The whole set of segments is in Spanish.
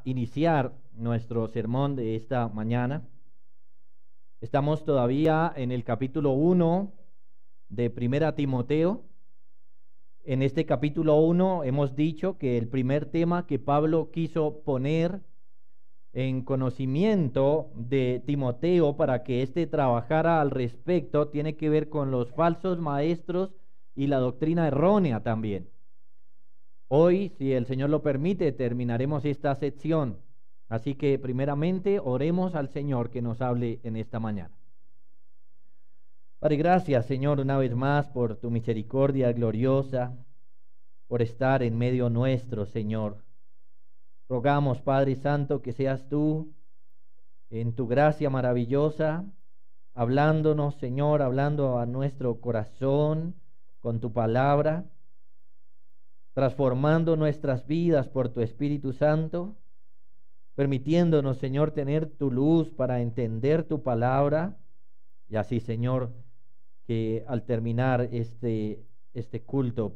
iniciar nuestro sermón de esta mañana. Estamos todavía en el capítulo 1 de Primera Timoteo. En este capítulo 1 hemos dicho que el primer tema que Pablo quiso poner en conocimiento de Timoteo para que éste trabajara al respecto tiene que ver con los falsos maestros y la doctrina errónea también. Hoy, si el Señor lo permite, terminaremos esta sección. Así que primeramente oremos al Señor que nos hable en esta mañana. Padre, gracias, Señor, una vez más por tu misericordia gloriosa, por estar en medio nuestro, Señor. Rogamos, Padre Santo, que seas tú en tu gracia maravillosa, hablándonos, Señor, hablando a nuestro corazón con tu palabra, transformando nuestras vidas por tu Espíritu Santo, permitiéndonos, Señor, tener tu luz para entender tu palabra, y así, Señor, que al terminar este culto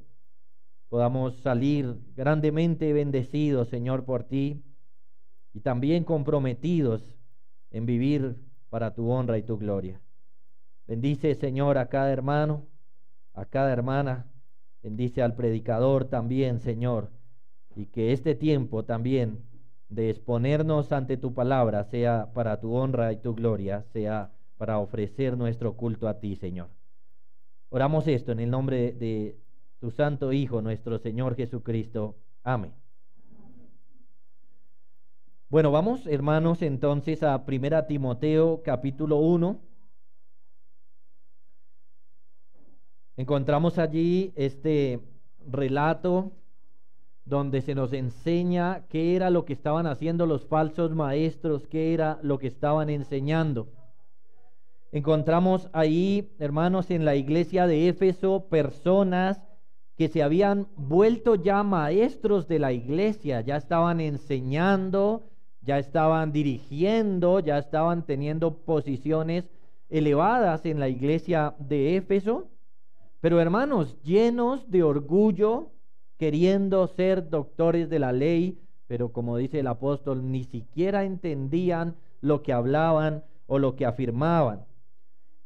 podamos salir grandemente bendecidos, Señor, por ti, y también comprometidos en vivir para tu honra y tu gloria. Bendice, Señor, a cada hermano, a cada hermana. Bendice al predicador también, Señor, y que este tiempo también de exponernos ante tu palabra sea para tu honra y tu gloria, sea para ofrecer nuestro culto a ti, Señor. Oramos esto en el nombre de tu santo Hijo, nuestro Señor Jesucristo. Amén. Bueno, vamos, hermanos, entonces a 1 Timoteo capítulo 1. Encontramos allí este relato donde se nos enseña qué era lo que estaban haciendo los falsos maestros, qué era lo que estaban enseñando. Encontramos ahí, hermanos, en la iglesia de Éfeso, personas que se habían vuelto ya maestros de la iglesia, ya estaban enseñando, ya estaban dirigiendo, ya estaban teniendo posiciones elevadas en la iglesia de Éfeso. Pero hermanos, llenos de orgullo, queriendo ser doctores de la ley, pero como dice el apóstol, ni siquiera entendían lo que hablaban o lo que afirmaban.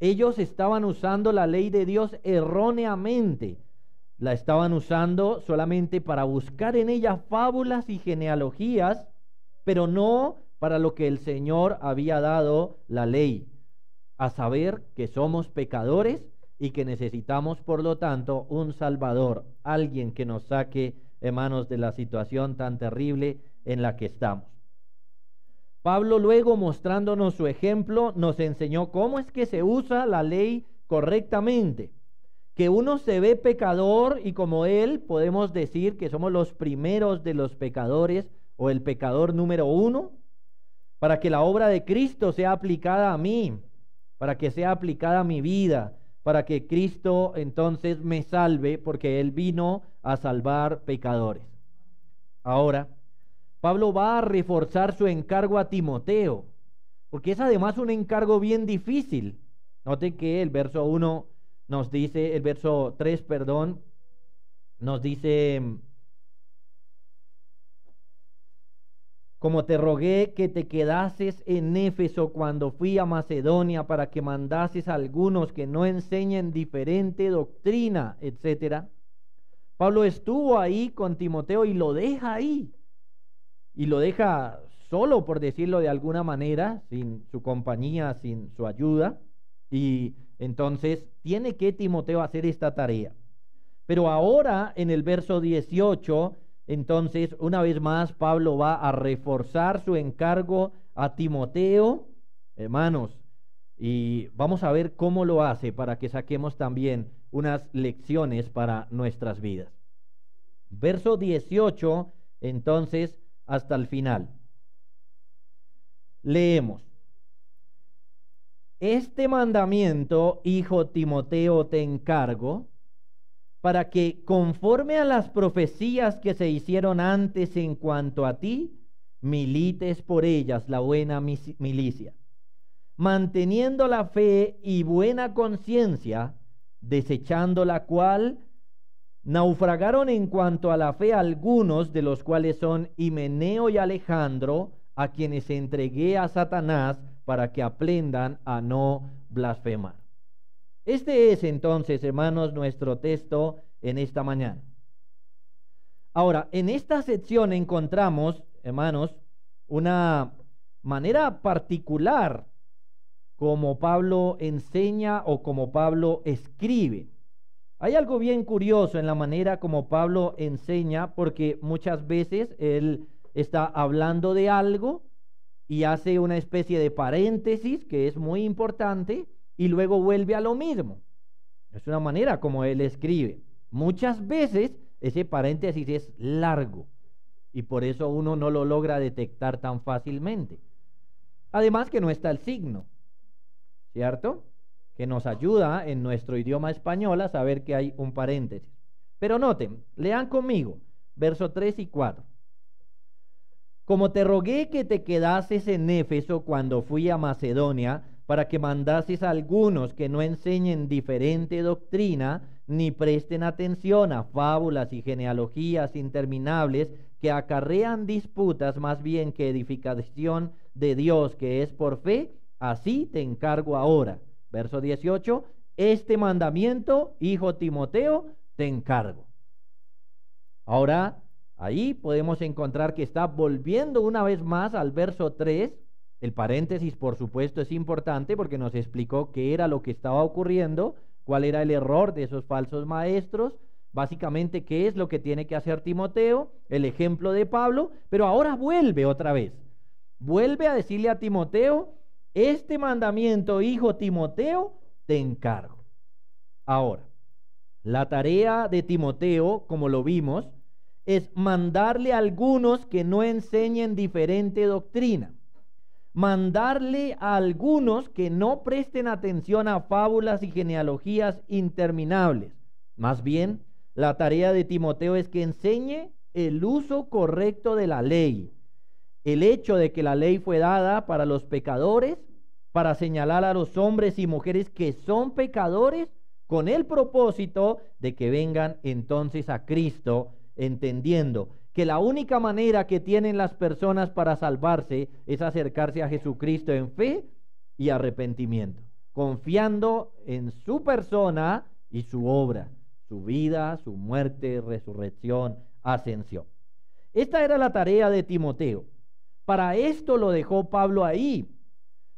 Ellos estaban usando la ley de Dios erróneamente. La estaban usando solamente para buscar en ella fábulas y genealogías, pero no para lo que el Señor había dado la ley, a saber que somos pecadores y que necesitamos, por lo tanto, un Salvador, alguien que nos saque, hermanos, de la situación tan terrible en la que estamos. Pablo, luego, mostrándonos su ejemplo, nos enseñó cómo es que se usa la ley correctamente. Que uno se ve pecador y como él podemos decir que somos los primeros de los pecadores o el pecador número 1, para que la obra de Cristo sea aplicada a mí, para que sea aplicada a mi vida, para que Cristo entonces me salve, porque Él vino a salvar pecadores. Ahora, Pablo va a reforzar su encargo a Timoteo, porque es además un encargo bien difícil. Noten que el verso 1 nos dice, el verso 3, perdón, nos dice: como te rogué que te quedases en Éfeso cuando fui a Macedonia para que mandases a algunos que no enseñen diferente doctrina, etc. Pablo estuvo ahí con Timoteo y lo deja ahí. Y lo deja solo, por decirlo de alguna manera, sin su compañía, sin su ayuda. Y entonces tiene que Timoteo hacer esta tarea. Pero ahora en el verso 18... entonces, una vez más, Pablo va a reforzar su encargo a Timoteo, hermanos, y vamos a ver cómo lo hace para que saquemos también unas lecciones para nuestras vidas. Verso 18, entonces, hasta el final. Leemos: este mandamiento, hijo Timoteo, te encargo, para que, conforme a las profecías que se hicieron antes en cuanto a ti, milites por ellas la buena milicia, manteniendo la fe y buena conciencia, desechando la cual Naufragaron en cuanto a la fe algunos, de los cuales son Himeneo y Alejandro, a quienes entregué a Satanás para que aprendan a no blasfemar. Este es entonces, hermanos, nuestro texto en esta mañana. Ahora, en esta sección encontramos, hermanos, una manera particular como Pablo enseña o como Pablo escribe. Hay algo bien curioso en la manera como Pablo enseña, porque muchas veces él está hablando de algo y hace una especie de paréntesis que es muy importante y luego vuelve a lo mismo. Es una manera como él escribe. Muchas veces ese paréntesis es largo y por eso uno no lo logra detectar tan fácilmente. Además que no está el signo, ¿cierto?, que nos ayuda en nuestro idioma español a saber que hay un paréntesis. Pero noten, lean conmigo, versos 3 y 4. Como te rogué que te quedases en Éfeso cuando fui a Macedonia, para que mandases a algunos que no enseñen diferente doctrina, ni presten atención a fábulas y genealogías interminables que acarrean disputas más bien que edificación de Dios, que es por fe, así te encargo ahora. Verso 18, este mandamiento, hijo Timoteo, te encargo. Ahora, ahí podemos encontrar que está volviendo una vez más al verso 3. El paréntesis, por supuesto, es importante porque nos explicó qué era lo que estaba ocurriendo, cuál era el error de esos falsos maestros, básicamente qué es lo que tiene que hacer Timoteo, el ejemplo de Pablo, pero ahora vuelve otra vez. Vuelve a decirle a Timoteo, este mandamiento, hijo Timoteo, te encargo. Ahora, la tarea de Timoteo, como lo vimos, es mandarle a algunos que no enseñen diferente doctrina. Mandarle a algunos que no presten atención a fábulas y genealogías interminables. Más bien, la tarea de Timoteo es que enseñe el uso correcto de la ley. El hecho de que la ley fue dada para los pecadores, para señalar a los hombres y mujeres que son pecadores, con el propósito de que vengan entonces a Cristo, entendiendo que la única manera que tienen las personas para salvarse es acercarse a Jesucristo en fe y arrepentimiento, confiando en su persona y su obra, su vida, su muerte, resurrección, ascensión. Esta era la tarea de Timoteo. Para esto lo dejó Pablo ahí.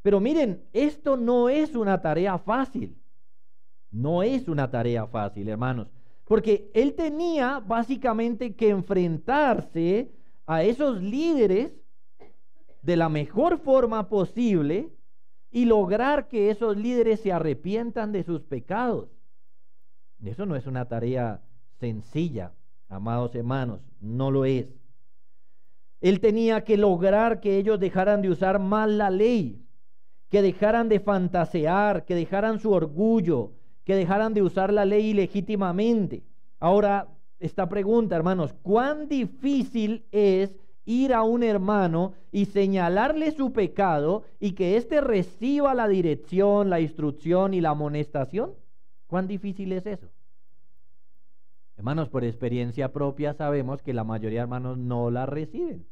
Pero miren, esto no es una tarea fácil. No es una tarea fácil, hermanos, porque él tenía básicamente que enfrentarse a esos líderes de la mejor forma posible y lograr que esos líderes se arrepientan de sus pecados. Eso no es una tarea sencilla, amados hermanos, no lo es. Él tenía que lograr que ellos dejaran de usar mal la ley, que dejaran de fantasear, que dejaran su orgullo, que dejaran de usar la ley ilegítimamente. Ahora, esta pregunta, hermanos, ¿cuán difícil es ir a un hermano y señalarle su pecado y que éste reciba la dirección, la instrucción y la amonestación? ¿Cuán difícil es eso? Hermanos, por experiencia propia sabemos que la mayoría de hermanos no la reciben.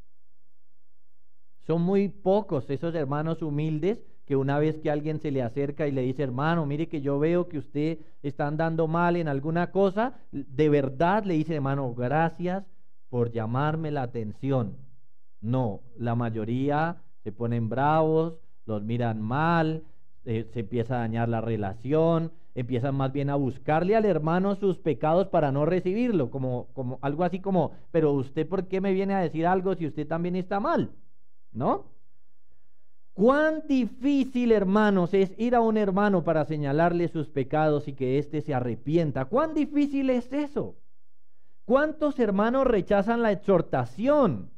Son muy pocos esos hermanos humildes que una vez que alguien se le acerca y le dice, hermano, mire que yo veo que usted está andando mal en alguna cosa, de verdad le dice, hermano, gracias por llamarme la atención. No, la mayoría se ponen bravos, los miran mal, se empieza a dañar la relación, empiezan más bien a buscarle al hermano sus pecados para no recibirlo, como algo así como, pero usted ¿por qué me viene a decir algo si usted también está mal? ¿No? Cuán difícil, hermanos, es ir a un hermano para señalarle sus pecados y que éste se arrepienta. Cuán difícil es eso. ¿Cuántos hermanos rechazan la exhortación?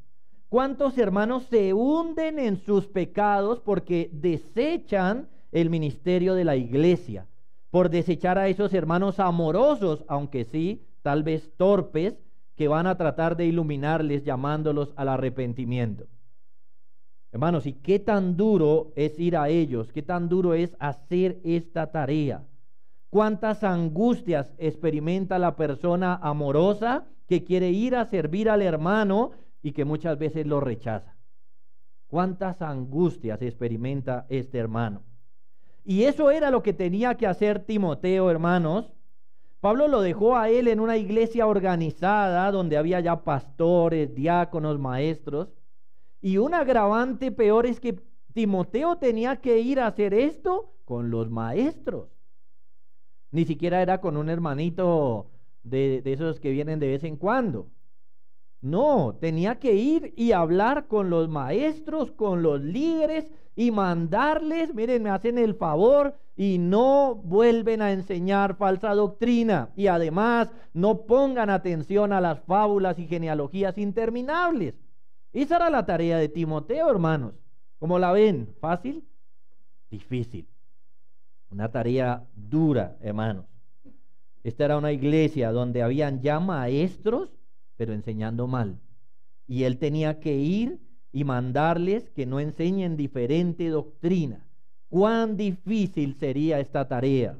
¿Cuántos hermanos se hunden en sus pecados porque desechan el ministerio de la iglesia? Por desechar a esos hermanos amorosos, aunque sí, tal vez torpes, que van a tratar de iluminarles llamándolos al arrepentimiento. Hermanos, ¿y qué tan duro es ir a ellos? ¿Qué tan duro es hacer esta tarea? ¿Cuántas angustias experimenta la persona amorosa que quiere ir a servir al hermano y que muchas veces lo rechaza? ¿Cuántas angustias experimenta este hermano? Y eso era lo que tenía que hacer Timoteo, hermanos. Pablo lo dejó a él en una iglesia organizada donde había ya pastores, diáconos, maestros. Y un agravante peor es que Timoteo tenía que ir a hacer esto con los maestros. Ni siquiera era con un hermanito de esos que vienen de vez en cuando. No, tenía que ir y hablar con los maestros, con los líderes y mandarles, miren, me hacen el favor y no vuelven a enseñar falsa doctrina. Y además no pongan atención a las fábulas y genealogías interminables. Esa era la tarea de Timoteo, hermanos. ¿Cómo la ven? ¿Fácil? Difícil. Una tarea dura, hermanos. Esta era una iglesia donde habían ya maestros, pero enseñando mal. Y él tenía que ir y mandarles que no enseñen diferente doctrina. Cuán difícil sería esta tarea.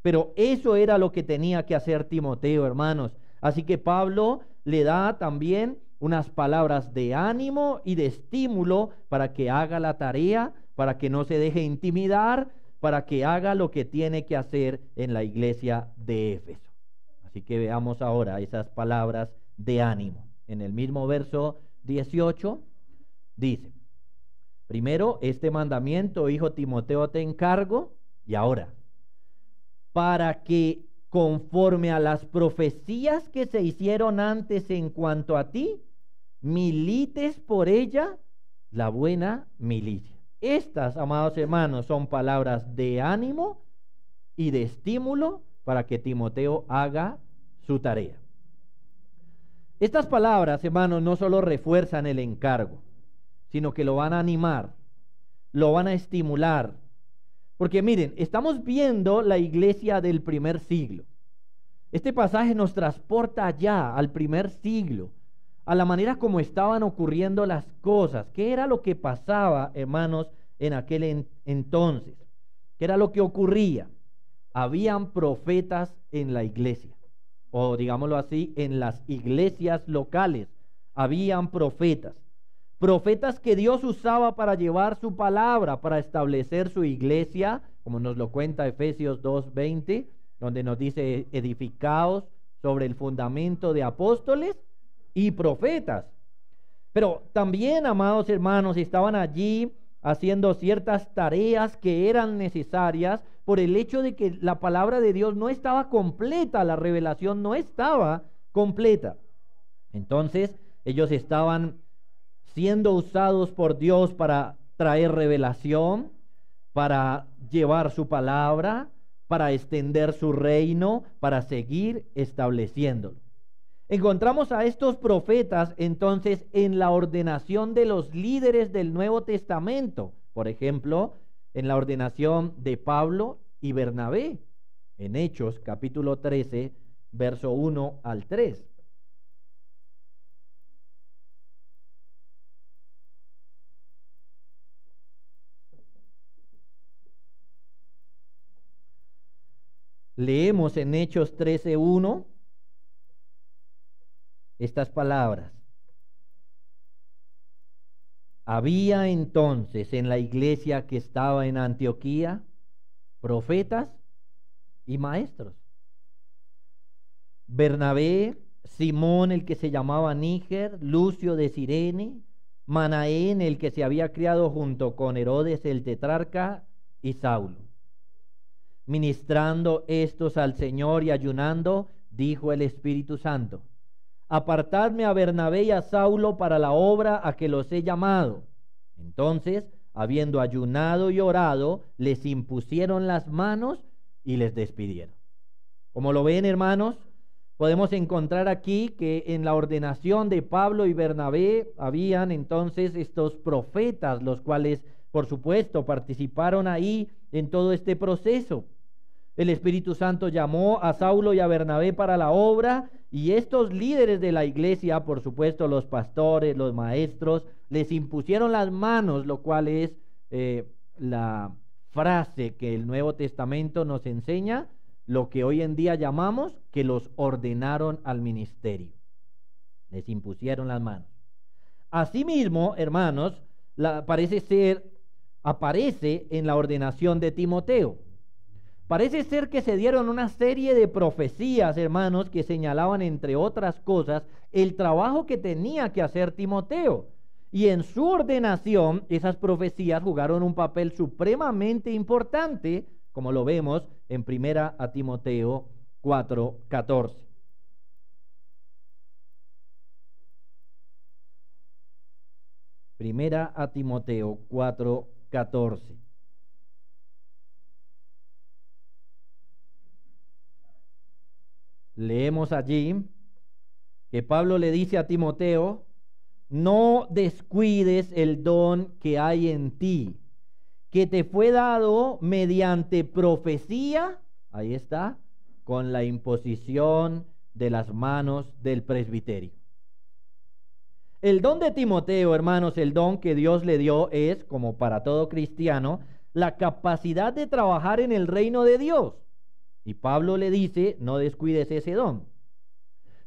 Pero eso era lo que tenía que hacer Timoteo, hermanos. Así que Pablo le da también unas palabras de ánimo y de estímulo para que haga la tarea, para que no se deje intimidar, para que haga lo que tiene que hacer en la iglesia de Éfeso. Así que veamos ahora esas palabras de ánimo. En el mismo verso 18 dice: primero, este mandamiento, hijo Timoteo, te encargo, y ahora, para que conforme a las profecías que se hicieron antes en cuanto a ti, milites por ella la buena milicia. Estas, amados hermanos, son palabras de ánimo y de estímulo para que Timoteo haga su tarea. Estas palabras, hermanos, no solo refuerzan el encargo, sino que lo van a animar, lo van a estimular. Porque miren, estamos viendo la iglesia del primer siglo. Este pasaje nos transporta allá, al primer siglo, a la manera como estaban ocurriendo las cosas. ¿Qué era lo que pasaba, hermanos, en aquel entonces? ¿Qué era lo que ocurría? Habían profetas en la iglesia, o digámoslo así, en las iglesias locales. Habían profetas que Dios usaba para llevar su palabra, para establecer su iglesia, como nos lo cuenta Efesios 2:20, donde nos dice: edificaos sobre el fundamento de apóstoles y profetas. Pero también, amados hermanos, estaban allí haciendo ciertas tareas que eran necesarias por el hecho de que la palabra de Dios no estaba completa, la revelación no estaba completa. Entonces, ellos estaban siendo usados por Dios para traer revelación, para llevar su palabra, para extender su reino, para seguir estableciéndolo. Encontramos a estos profetas entonces en la ordenación de los líderes del Nuevo Testamento. Por ejemplo, en la ordenación de Pablo y Bernabé, en Hechos capítulo 13, verso 1 al 3. Leemos en Hechos 13:1 estas palabras: había entonces en la iglesia que estaba en Antioquía profetas y maestros. Bernabé, Simón el que se llamaba Níger, Lucio de Cirene, Manaén el que se había criado junto con Herodes el tetrarca, y Saulo. Ministrando estos al Señor y ayunando, dijo el Espíritu Santo: apartadme a Bernabé y a Saulo para la obra a que los he llamado. Entonces, habiendo ayunado y orado, les impusieron las manos y les despidieron. Como lo ven, hermanos, podemos encontrar aquí que en la ordenación de Pablo y Bernabé habían entonces estos profetas, los cuales, por supuesto, participaron ahí en todo este proceso. El Espíritu Santo llamó a Saulo y a Bernabé para la obra, y estos líderes de la iglesia, por supuesto los pastores, los maestros, les impusieron las manos, lo cual es la frase que el Nuevo Testamento nos enseña lo que hoy en día llamamos que los ordenaron al ministerio. Les impusieron las manos. Asimismo, hermanos, aparece en la ordenación de Timoteo. Parece ser que se dieron una serie de profecías, hermanos, que señalaban, entre otras cosas, el trabajo que tenía que hacer Timoteo. Y en su ordenación, esas profecías jugaron un papel supremamente importante, como lo vemos en 1 Timoteo 4:14. Primera a Timoteo 4:14. Leemos allí que Pablo le dice a Timoteo: no descuides el don que hay en ti, que te fue dado mediante profecía, ahí está, con la imposición de las manos del presbiterio. El don de Timoteo, hermanos, el don que Dios le dio es, como para todo cristiano, la capacidad de trabajar en el reino de Dios. Y Pablo le dice: no descuides ese don.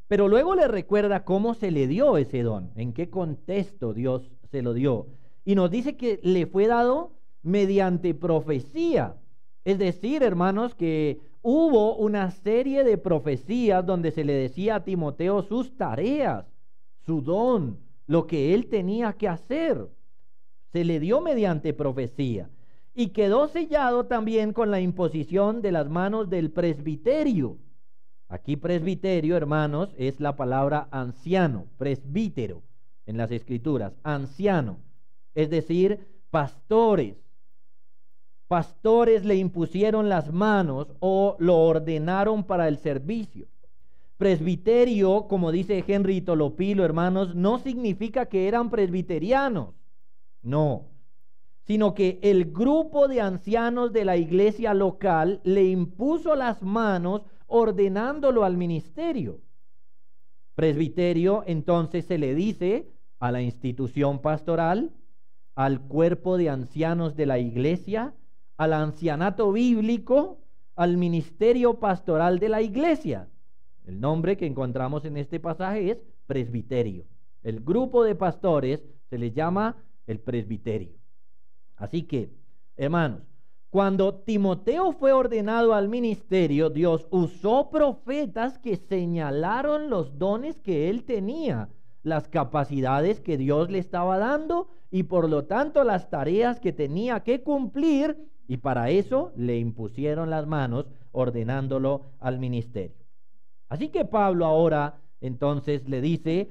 Pero luego le recuerda cómo se le dio ese don, en qué contexto Dios se lo dio. Y nos dice que le fue dado mediante profecía. Es decir, hermanos, que hubo una serie de profecías donde se le decía a Timoteo sus tareas, su don, lo que él tenía que hacer. Se le dio mediante profecía. Y quedó sellado también con la imposición de las manos del presbiterio. Aquí presbiterio, hermanos, es la palabra anciano, presbítero en las escrituras, anciano, es decir, pastores. Pastores le impusieron las manos o lo ordenaron para el servicio. Presbiterio, como dice Henry Tolopilo, hermanos, no significa que eran presbiterianos, no, sino que el grupo de ancianos de la iglesia local le impuso las manos ordenándolo al ministerio. Presbiterio, entonces, se le dice a la institución pastoral, al cuerpo de ancianos de la iglesia, al ancianato bíblico, al ministerio pastoral de la iglesia. El nombre que encontramos en este pasaje es presbiterio. El grupo de pastores se le llama el presbiterio. Así que, hermanos, cuando Timoteo fue ordenado al ministerio, Dios usó profetas que señalaron los dones que él tenía, las capacidades que Dios le estaba dando y por lo tanto las tareas que tenía que cumplir, y para eso le impusieron las manos ordenándolo al ministerio. Así que Pablo ahora entonces le dice: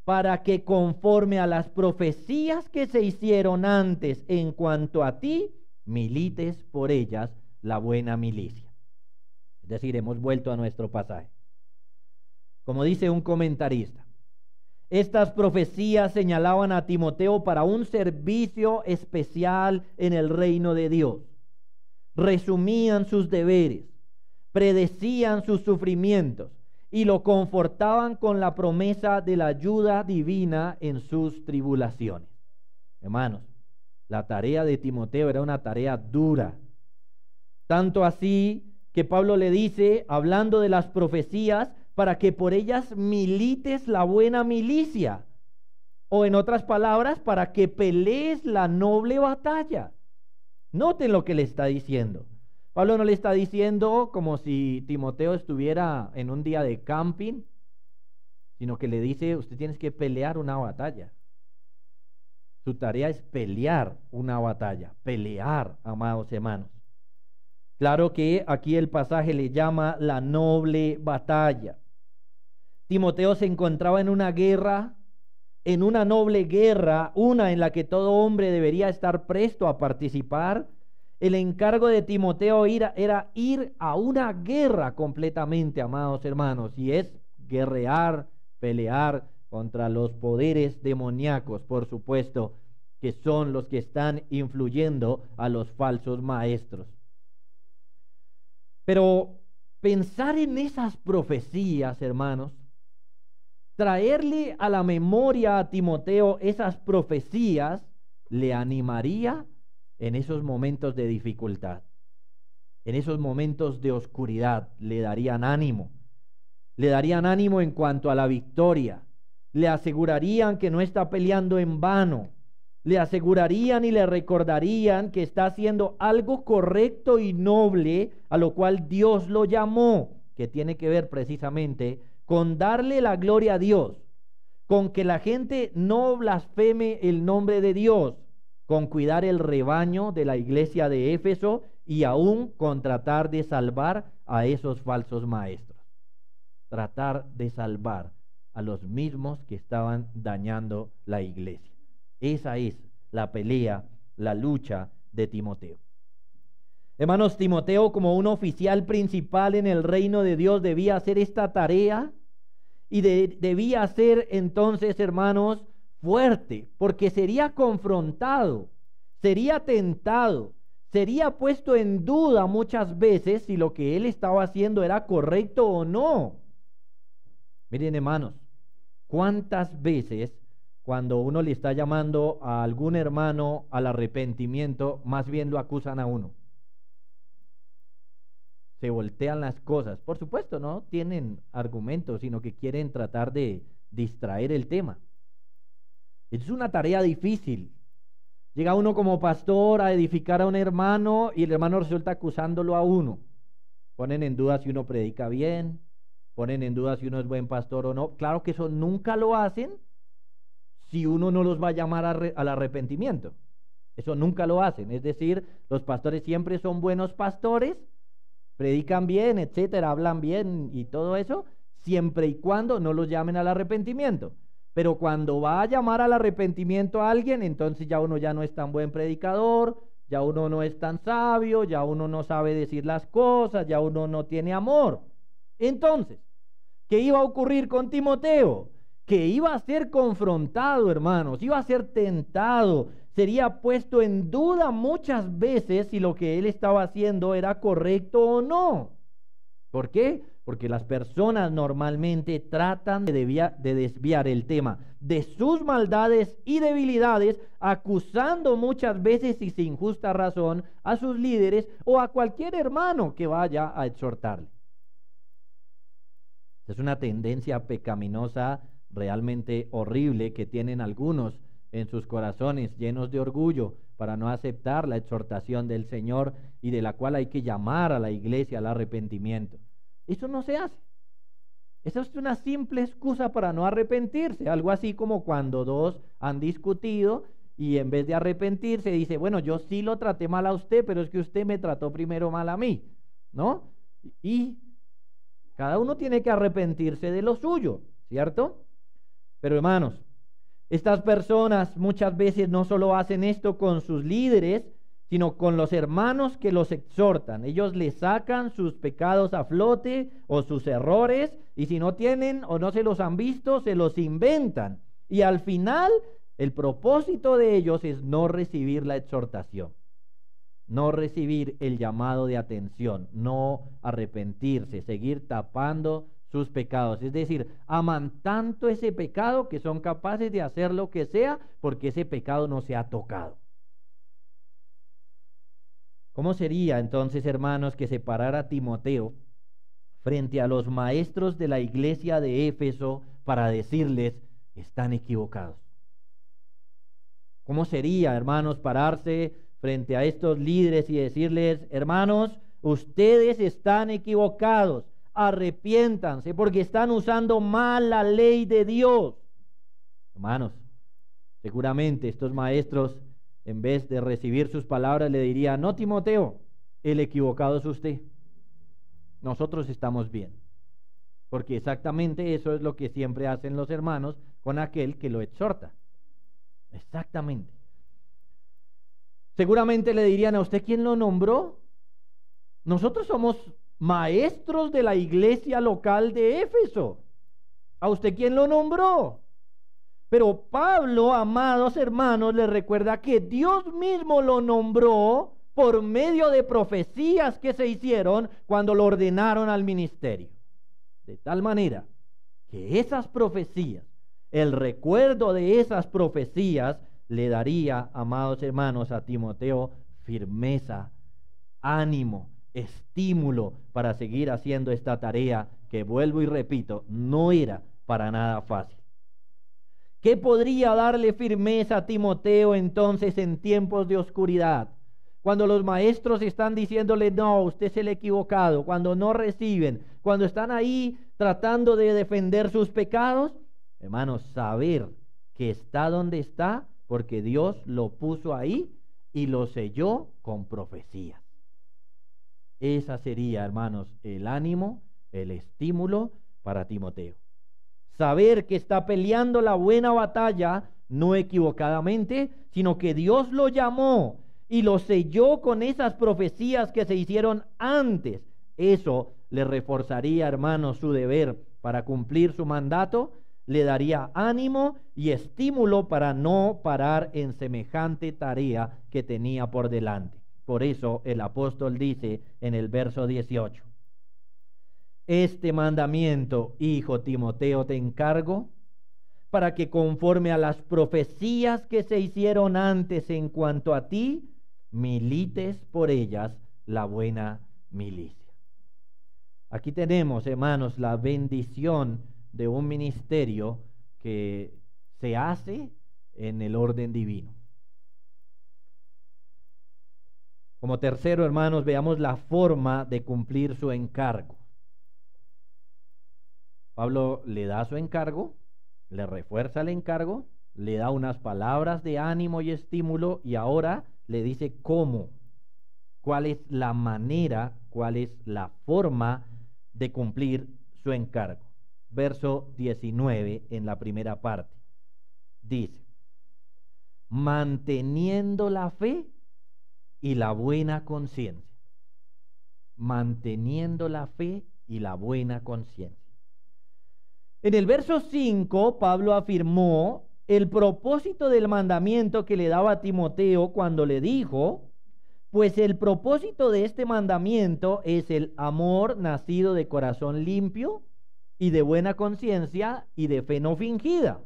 para que conforme a las profecías que se hicieron antes en cuanto a ti, milites por ellas la buena milicia. Es decir, hemos vuelto a nuestro pasaje. Como dice un comentarista, estas profecías señalaban a Timoteo para un servicio especial en el reino de Dios. Resumían sus deberes, predecían sus sufrimientos y lo confortaban con la promesa de la ayuda divina en sus tribulaciones. Hermanos, la tarea de Timoteo era una tarea dura. Tanto así que Pablo le dice, hablando de las profecías, para que por ellas milites la buena milicia. O en otras palabras, para que pelees la noble batalla. Noten lo que le está diciendo. Pablo no le está diciendo como si Timoteo estuviera en un día de camping, sino que le dice: usted tiene que pelear una batalla. Su tarea es pelear una batalla, pelear, amados hermanos. Claro que aquí el pasaje le llama la noble batalla. Timoteo se encontraba en una guerra, en una noble guerra, una en la que todo hombre debería estar presto a participar. El encargo de Timoteo era ir a una guerra completamente, amados hermanos, y es guerrear, pelear contra los poderes demoníacos, por supuesto, que son los que están influyendo a los falsos maestros. Pero pensar en esas profecías, hermanos, traerle a la memoria a Timoteo esas profecías, le animaría en esos momentos de dificultad. En esos momentos de oscuridad le darían ánimo. Le darían ánimo en cuanto a la victoria. Le asegurarían que no está peleando en vano. Le asegurarían y le recordarían que está haciendo algo correcto y noble, a lo cual Dios lo llamó, que tiene que ver precisamente con darle la gloria a Dios, con que la gente no blasfeme el nombre de Dios, con cuidar el rebaño de la iglesia de Éfeso y aún con tratar de salvar a esos falsos maestros. Tratar de salvar a los mismos que estaban dañando la iglesia. Esa es la pelea, la lucha de Timoteo. Hermanos, Timoteo, como un oficial principal en el reino de Dios, debía hacer esta tarea y debía ser entonces, hermanos, fuerte, porque sería confrontado, sería tentado, sería puesto en duda muchas veces si lo que él estaba haciendo era correcto o no. Miren, hermanos, ¿cuántas veces cuando uno le está llamando a algún hermano al arrepentimiento, más bien lo acusan a uno? Se voltean las cosas. Por supuesto, no tienen argumentos, sino que quieren tratar de distraer el tema. Es una tarea difícil. Llega uno como pastor a edificar a un hermano y el hermano resulta acusándolo a uno. Ponen en duda si uno predica bien, ponen en duda si uno es buen pastor o no. Claro que eso nunca lo hacen si uno no los va a llamar al arrepentimiento. Eso nunca lo hacen. Es decir, los pastores siempre son buenos pastores, predican bien, etcétera, hablan bien y todo eso, siempre y cuando no los llamen al arrepentimiento. Pero cuando va a llamar al arrepentimiento a alguien, entonces ya uno ya no es tan buen predicador, ya uno no es tan sabio, ya uno no sabe decir las cosas, ya uno no tiene amor. Entonces, ¿qué iba a ocurrir con Timoteo? Que iba a ser confrontado, hermanos, iba a ser tentado, sería puesto en duda muchas veces si lo que él estaba haciendo era correcto o no. ¿Por qué? Porque las personas normalmente tratan de desviar el tema de sus maldades y debilidades, acusando muchas veces y sin justa razón a sus líderes o a cualquier hermano que vaya a exhortarle. Es una tendencia pecaminosa realmente horrible que tienen algunos en sus corazones, llenos de orgullo, para no aceptar la exhortación del Señor y de la cual hay que llamar a la iglesia al arrepentimiento. Eso no se hace. Eso es una simple excusa para no arrepentirse, algo así como cuando dos han discutido y en vez de arrepentirse dice, bueno, yo sí lo traté mal a usted, pero es que usted me trató primero mal a mí, ¿no? Y cada uno tiene que arrepentirse de lo suyo, ¿cierto? Pero hermanos, estas personas muchas veces no solo hacen esto con sus líderes, sino con los hermanos que los exhortan. Ellos les sacan sus pecados a flote o sus errores, y si no tienen o no se los han visto, se los inventan. Y al final, el propósito de ellos es no recibir la exhortación, no recibir el llamado de atención, no arrepentirse, seguir tapando sus pecados. Es decir, aman tanto ese pecado que son capaces de hacer lo que sea porque ese pecado no se ha tocado. ¿Cómo sería entonces, hermanos, que se parara Timoteo frente a los maestros de la iglesia de Éfeso para decirles, están equivocados? ¿Cómo sería, hermanos, pararse frente a estos líderes y decirles, hermanos, ustedes están equivocados, arrepiéntanse porque están usando mal la ley de Dios? Hermanos, seguramente estos maestros, en vez de recibir sus palabras, le dirían, no, Timoteo, el equivocado es usted. Nosotros estamos bien. Porque exactamente eso es lo que siempre hacen los hermanos con aquel que lo exhorta. Exactamente. Seguramente le dirían a usted, ¿quién lo nombró? Nosotros somos maestros de la iglesia local de Éfeso. ¿A usted quién lo nombró? Pero Pablo, amados hermanos, les recuerda que Dios mismo lo nombró por medio de profecías que se hicieron cuando lo ordenaron al ministerio. De tal manera que esas profecías, el recuerdo de esas profecías, le daría, amados hermanos, a Timoteo firmeza, ánimo, estímulo para seguir haciendo esta tarea que, vuelvo y repito, no era para nada fácil. ¿Qué podría darle firmeza a Timoteo entonces en tiempos de oscuridad? Cuando los maestros están diciéndole, no, usted es el equivocado, cuando no reciben, cuando están ahí tratando de defender sus pecados, hermanos, saber que está donde está, porque Dios lo puso ahí y lo selló con profecías. Esa sería, hermanos, el ánimo, el estímulo para Timoteo. Saber que está peleando la buena batalla, no equivocadamente, sino que Dios lo llamó y lo selló con esas profecías que se hicieron antes. Eso le reforzaría, hermanos, su deber para cumplir su mandato, le daría ánimo y estímulo para no parar en semejante tarea que tenía por delante. Por eso el apóstol dice en el verso 18: este mandamiento, hijo Timoteo, te encargo, para que conforme a las profecías que se hicieron antes en cuanto a ti, milites por ellas la buena milicia. Aquí tenemos, hermanos, la bendición de un ministerio que se hace en el orden divino. Como tercero, hermanos, veamos la forma de cumplir su encargo. Pablo le da su encargo, le refuerza el encargo, le da unas palabras de ánimo y estímulo y ahora le dice cómo, cuál es la manera, cuál es la forma de cumplir su encargo. Verso 19 en la primera parte dice: manteniendo la fe y la buena conciencia. Manteniendo la fe y la buena conciencia. En el verso 5, Pablo afirmó el propósito del mandamiento que le daba a Timoteo cuando le dijo: pues el propósito de este mandamiento es el amor nacido de corazón limpio y de buena conciencia y de fe no fingida.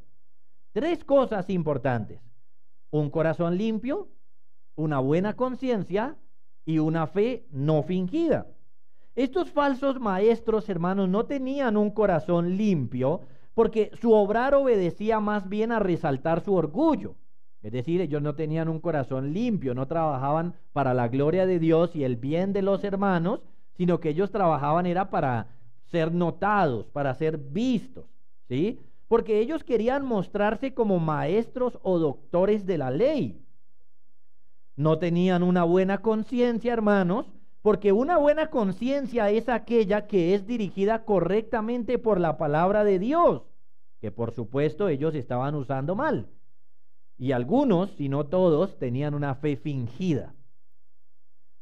Tres cosas importantes: un corazón limpio, una buena conciencia y una fe no fingida. Estos falsos maestros, hermanos, no tenían un corazón limpio porque su obrar obedecía más bien a resaltar su orgullo. Es decir, ellos no tenían un corazón limpio, no trabajaban para la gloria de Dios y el bien de los hermanos, sino que ellos trabajaban era para ser notados, para ser vistos, ¿sí? Porque ellos querían mostrarse como maestros o doctores de la ley. No tenían una buena conciencia, hermanos, porque una buena conciencia es aquella que es dirigida correctamente por la palabra de Dios, que por supuesto ellos estaban usando mal. Y algunos, si no todos, tenían una fe fingida.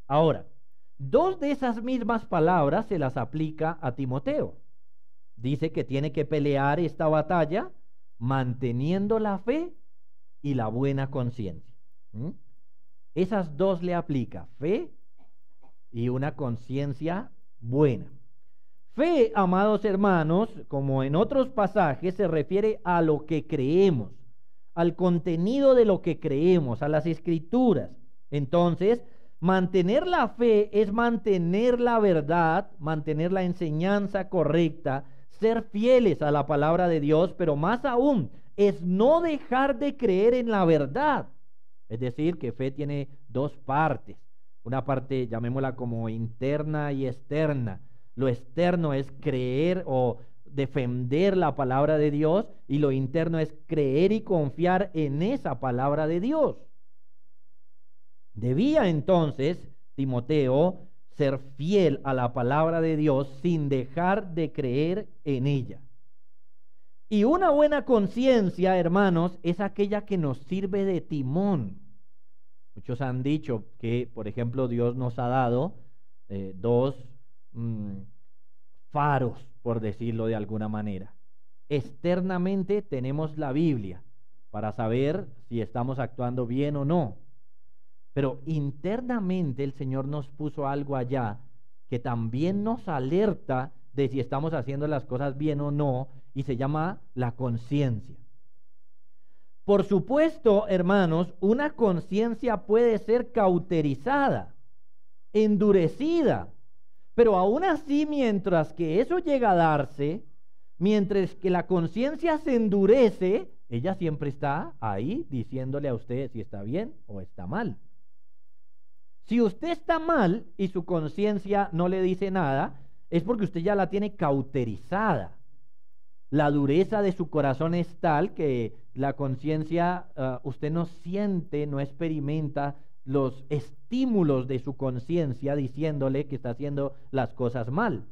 Ahora, dos de esas mismas palabras se las aplica a Timoteo. Dice que tiene que pelear esta batalla manteniendo la fe y la buena conciencia. Esas dos le aplica, fe y una conciencia buena. Fe, amados hermanos, como en otros pasajes, se refiere a lo que creemos, al contenido de lo que creemos, a las escrituras. Entonces, mantener la fe es mantener la verdad, mantener la enseñanza correcta, ser fieles a la palabra de Dios, pero más aún es no dejar de creer en la verdad. Es decir, que fe tiene dos partes. Una parte, llamémosla como interna y externa. Lo externo es creer o defender la palabra de Dios y lo interno es creer y confiar en esa palabra de Dios. Debía entonces Timoteo ser fiel a la palabra de Dios sin dejar de creer en ella. Y una buena conciencia, hermanos, es aquella que nos sirve de timón. Muchos han dicho que, por ejemplo, Dios nos ha dado dos faros, por decirlo de alguna manera. Externamente tenemos la Biblia para saber si estamos actuando bien o no. Pero internamente el Señor nos puso algo allá que también nos alerta de si estamos haciendo las cosas bien o no, y se llama la conciencia. Por supuesto, hermanos, una conciencia puede ser cauterizada, endurecida, Pero aún así, mientras que eso llega a darse, mientras que la conciencia se endurece, ella siempre está ahí diciéndole a usted si está bien o está mal. Si usted está mal y su conciencia no le dice nada, es porque usted ya la tiene cauterizada. La dureza de su corazón es tal que la conciencia, usted no siente, no experimenta los estímulos de su conciencia diciéndole que está haciendo las cosas mal.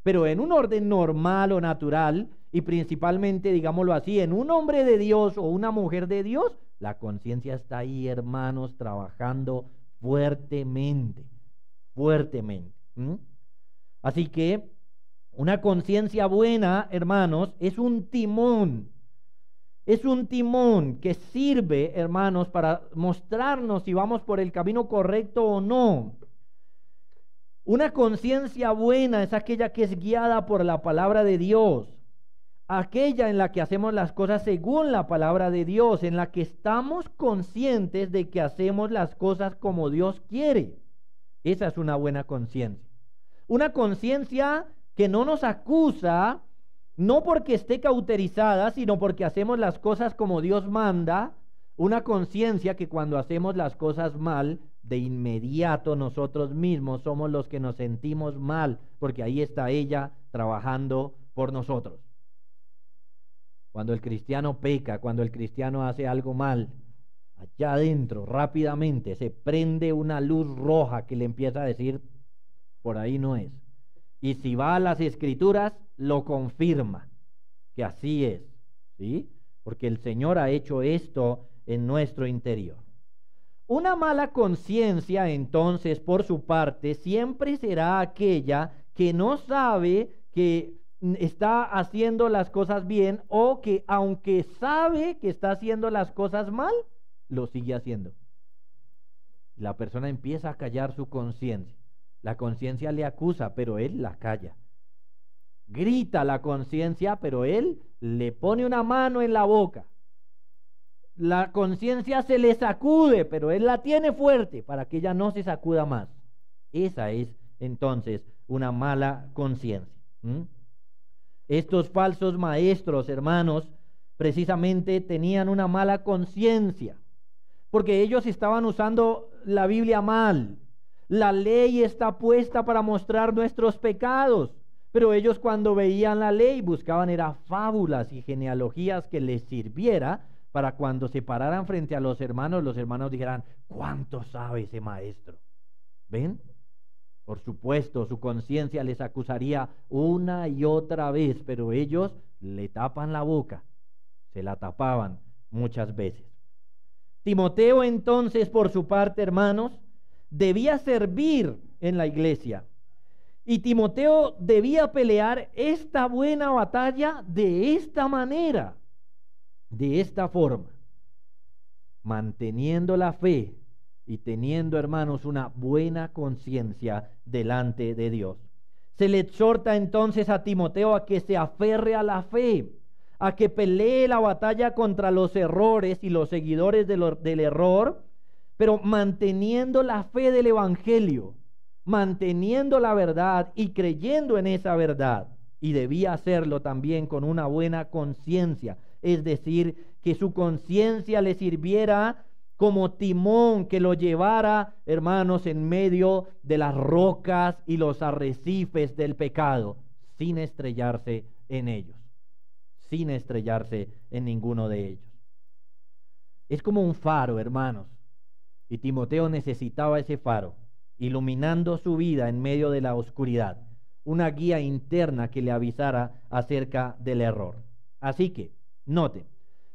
Pero en un orden normal o natural, y principalmente, digámoslo así, en un hombre de Dios o una mujer de Dios, la conciencia está ahí, hermanos, trabajando fuertemente, fuertemente. Así que una conciencia buena, hermanos, es un timón. Es un timón que sirve, hermanos, para mostrarnos si vamos por el camino correcto o no. Una conciencia buena es aquella que es guiada por la palabra de Dios, aquella en la que hacemos las cosas según la palabra de Dios, en la que estamos conscientes de que hacemos las cosas como Dios quiere. Esa es una buena conciencia. Una conciencia que no nos acusa, no porque esté cauterizada, sino porque hacemos las cosas como Dios manda. Una conciencia que cuando hacemos las cosas mal, de inmediato nosotros mismos somos los que nos sentimos mal, porque ahí está ella trabajando por nosotros. Cuando el cristiano peca, cuando el cristiano hace algo mal, allá adentro rápidamente se prende una luz roja que le empieza a decir, por ahí no es. Y si va a las Escrituras, lo confirma, que así es, ¿sí? Porque el Señor ha hecho esto en nuestro interior. Una mala conciencia, entonces, por su parte, siempre será aquella que no sabe que está haciendo las cosas bien, o que aunque sabe que está haciendo las cosas mal, lo sigue haciendo. La persona empieza a callar su conciencia. La conciencia le acusa, pero él la calla. Grita la conciencia, pero él le pone una mano en la boca. La conciencia se le sacude, pero él la tiene fuerte para que ella no se sacuda más. Esa es entonces una mala conciencia. Estos falsos maestros, hermanos, precisamente tenían una mala conciencia, porque ellos estaban usando la Biblia mal. La ley está puesta para mostrar nuestros pecados, pero ellos cuando veían la ley buscaban era fábulas y genealogías que les sirviera para cuando se pararan frente a los hermanos dijeran, ¿cuánto sabe ese maestro? ¿Ven? Por supuesto, su conciencia les acusaría una y otra vez, pero ellos le tapan la boca, se la tapaban muchas veces. Timoteo entonces, por su parte, hermanos, debía servir en la iglesia. Y Timoteo debía pelear esta buena batalla de esta manera, de esta forma, manteniendo la fe y teniendo, hermanos, una buena conciencia delante de Dios. Se le exhorta entonces a Timoteo a que se aferre a la fe, a que pelee la batalla contra los errores y los seguidores del error, pero manteniendo la fe del evangelio, manteniendo la verdad y creyendo en esa verdad. Y debía hacerlo también con una buena conciencia, es decir, que su conciencia le sirviera como timón que lo llevara, hermanos, en medio de las rocas y los arrecifes del pecado, sin estrellarse en ellos, sin estrellarse en ninguno de ellos. Es como un faro, hermanos, y Timoteo necesitaba ese faro, iluminando su vida en medio de la oscuridad, una guía interna que le avisara acerca del error. Así que, note,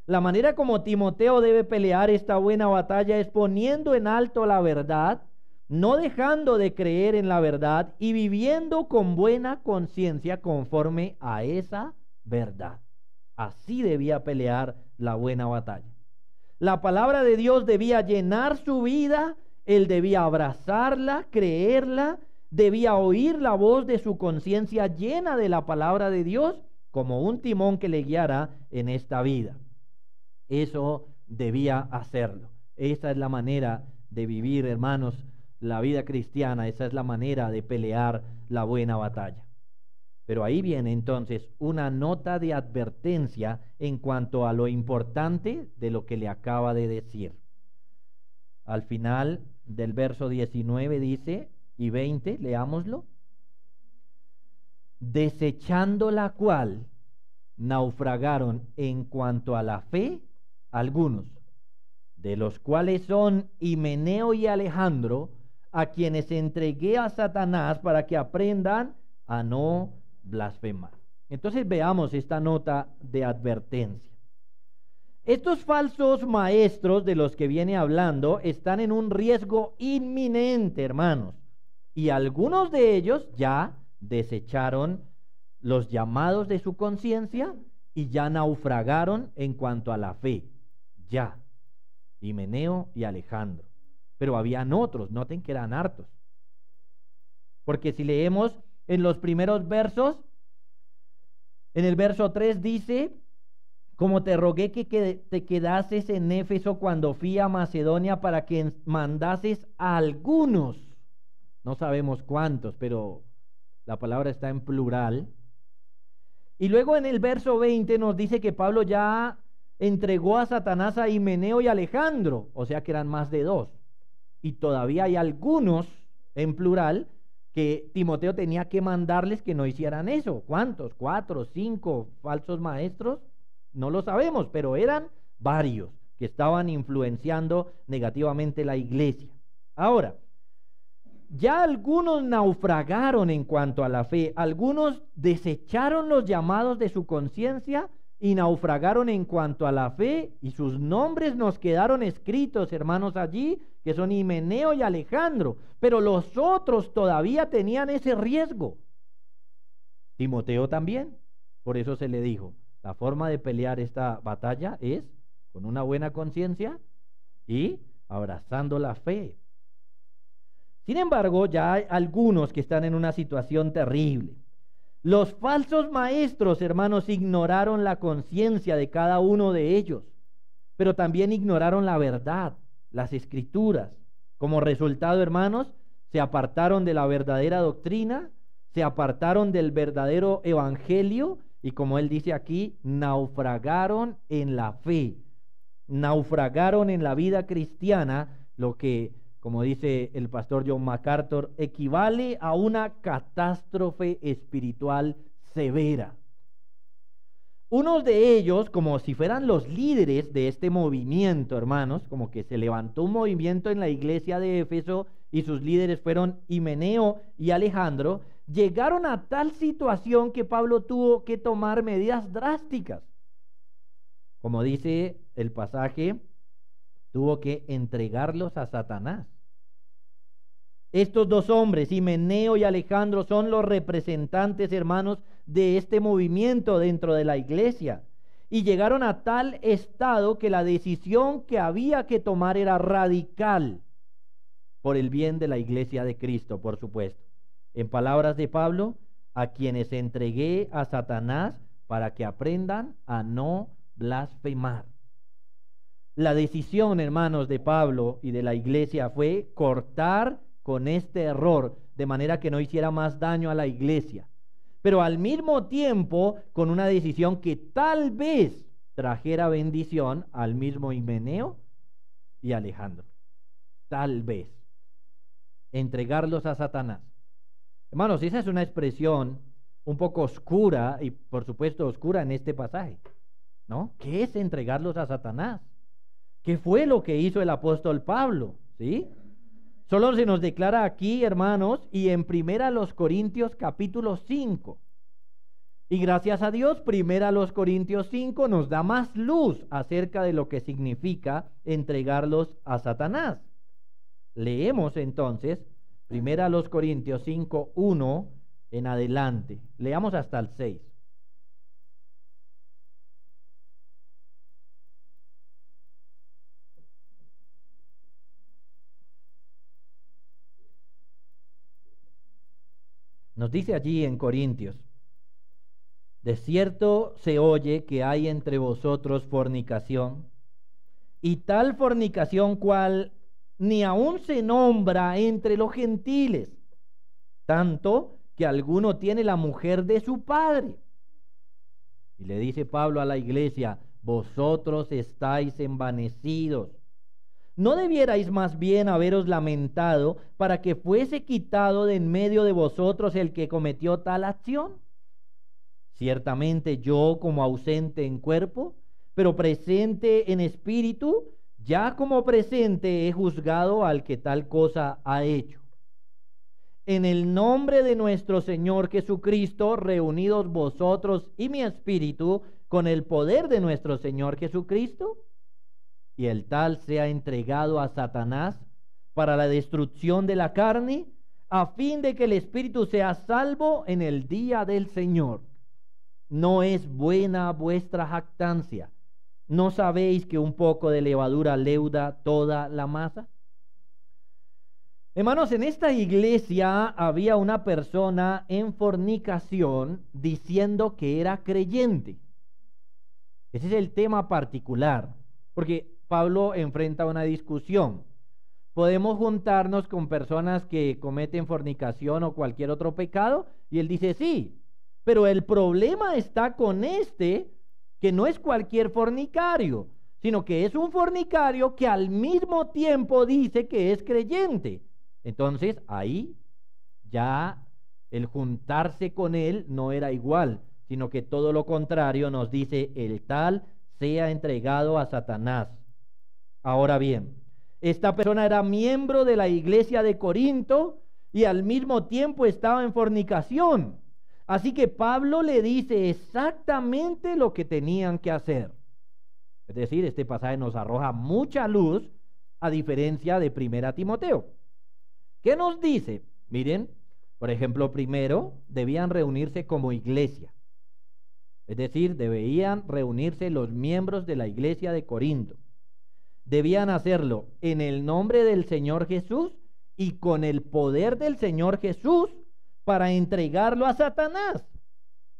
la manera como Timoteo debe pelear esta buena batalla es poniendo en alto la verdad, no dejando de creer en la verdad y viviendo con buena conciencia conforme a esa verdad. Así debía pelear la buena batalla. La palabra de Dios debía llenar su vida, él debía abrazarla, creerla, debía oír la voz de su conciencia llena de la palabra de Dios como un timón que le guiara en esta vida. Eso debía hacerlo. Esa es la manera de vivir, hermanos, la vida cristiana, esa es la manera de pelear la buena batalla. Pero ahí viene entonces una nota de advertencia en cuanto a lo importante de lo que le acaba de decir. Al final del verso 19 dice, y 20, leámoslo. Desechando la cual naufragaron en cuanto a la fe algunos, de los cuales son Himeneo y Alejandro, a quienes entregué a Satanás para que aprendan a no blasfemar. Entonces veamos esta nota de advertencia. Estos falsos maestros de los que viene hablando están en un riesgo inminente, hermanos, y algunos de ellos ya desecharon los llamados de su conciencia y ya naufragaron en cuanto a la fe. Ya, Himeneo y Alejandro. Pero habían otros, noten que eran hartos. Porque si leemos en los primeros versos, en el verso 3 dice, como te rogué que te quedases en Éfeso cuando fui a Macedonia para que mandases a algunos, no sabemos cuántos, pero la palabra está en plural. Y luego en el verso 20 nos dice que Pablo ya entregó a Satanás a Himeneo y Alejandro, o sea que eran más de 2. Y todavía hay algunos, en plural, que Timoteo tenía que mandarles que no hicieran eso. ¿Cuántos? 4, 5 falsos maestros, no lo sabemos, pero eran varios que estaban influenciando negativamente la iglesia. Ahora, ya algunos naufragaron en cuanto a la fe, algunos desecharon los llamados de su conciencia y naufragaron en cuanto a la fe, y sus nombres nos quedaron escritos, hermanos, allí, que son Himeneo y Alejandro, pero los otros todavía tenían ese riesgo. Timoteo también, por eso se le dijo, la forma de pelear esta batalla es con una buena conciencia y abrazando la fe. Sin embargo, ya hay algunos que están en una situación terrible. Los falsos maestros, hermanos, ignoraron la conciencia de cada uno de ellos, pero también ignoraron la verdad, las escrituras. Como resultado, hermanos, se apartaron de la verdadera doctrina, se apartaron del verdadero evangelio y, como él dice aquí, naufragaron en la fe, naufragaron en la vida cristiana, lo que, como dice el pastor John MacArthur, equivale a una catástrofe espiritual severa. Unos de ellos, como si fueran los líderes de este movimiento, hermanos, como que se levantó un movimiento en la iglesia de Éfeso y sus líderes fueron Himeneo y Alejandro, llegaron a tal situación que Pablo tuvo que tomar medidas drásticas. Como dice el pasaje, tuvo que entregarlos a Satanás. Estos dos hombres, Himeneo y Alejandro, son los representantes, hermanos, de este movimiento dentro de la iglesia. Y llegaron a tal estado que la decisión que había que tomar era radical por el bien de la iglesia de Cristo, por supuesto. En palabras de Pablo, a quienes entregué a Satanás para que aprendan a no blasfemar. La decisión, hermanos, de Pablo y de la iglesia fue cortar con este error, de manera que no hiciera más daño a la iglesia, pero al mismo tiempo con una decisión que tal vez trajera bendición al mismo Himeneo y Alejandro. Tal vez. Entregarlos a Satanás. Hermanos, esa es una expresión un poco oscura y por supuesto oscura en este pasaje, ¿no? ¿Qué es entregarlos a Satanás? ¿Qué fue lo que hizo el apóstol Pablo? ¿Sí? Solo se nos declara aquí, hermanos, y en 1 Corintios capítulo 5. Y gracias a Dios, 1 Corintios 5 nos da más luz acerca de lo que significa entregarlos a Satanás. Leemos entonces 1 Corintios 5, 1 en adelante. Leamos hasta el 6. Nos dice allí en Corintios: de cierto se oye que hay entre vosotros fornicación, y tal fornicación cual ni aún se nombra entre los gentiles, tanto que alguno tiene la mujer de su padre. Y le dice Pablo a la iglesia: vosotros estáis envanecidos. ¿No debierais más bien haberos lamentado para que fuese quitado de en medio de vosotros el que cometió tal acción? Ciertamente yo, como ausente en cuerpo, pero presente en espíritu, ya como presente he juzgado al que tal cosa ha hecho. En el nombre de nuestro Señor Jesucristo, reunidos vosotros y mi espíritu con el poder de nuestro Señor Jesucristo, y el tal sea entregado a Satanás para la destrucción de la carne, a fin de que el espíritu sea salvo en el día del Señor. ¿No es buena vuestra jactancia? ¿No sabéis que un poco de levadura leuda toda la masa? Hermanos, en esta iglesia había una persona en fornicación diciendo que era creyente. Ese es el tema particular, porque Pablo enfrenta una discusión. Podemos juntarnos con personas que cometen fornicación o cualquier otro pecado, y él dice sí, pero el problema está con que no es cualquier fornicario, sino que es un fornicario que al mismo tiempo dice que es creyente. Entonces ahí ya el juntarse con él no era igual, sino que todo lo contrario. Nos dice: el tal sea entregado a Satanás. Ahora bien, esta persona era miembro de la iglesia de Corinto y al mismo tiempo estaba en fornicación. Así que Pablo le dice exactamente lo que tenían que hacer. Es decir, este pasaje nos arroja mucha luz, a diferencia de 1 Timoteo. ¿Qué nos dice? Miren, por ejemplo, primero, debían reunirse como iglesia. Es decir, debían reunirse los miembros de la iglesia de Corinto. Debían hacerlo en el nombre del Señor Jesús y con el poder del Señor Jesús para entregarlo a Satanás.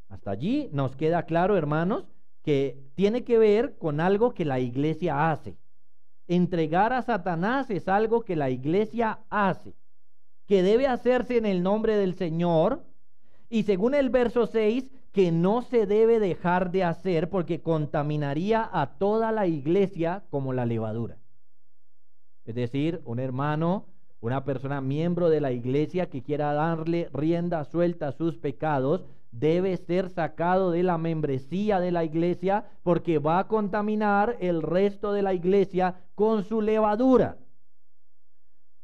Hasta allí nos queda claro, hermanos, que tiene que ver con algo que la iglesia hace. Entregar a Satanás es algo que la iglesia hace, que debe hacerse en el nombre del Señor, y según el verso 6, que no se debe dejar de hacer porque contaminaría a toda la iglesia como la levadura. Es decir, un hermano, una persona miembro de la iglesia que quiera darle rienda suelta a sus pecados, debe ser sacado de la membresía de la iglesia porque va a contaminar el resto de la iglesia con su levadura.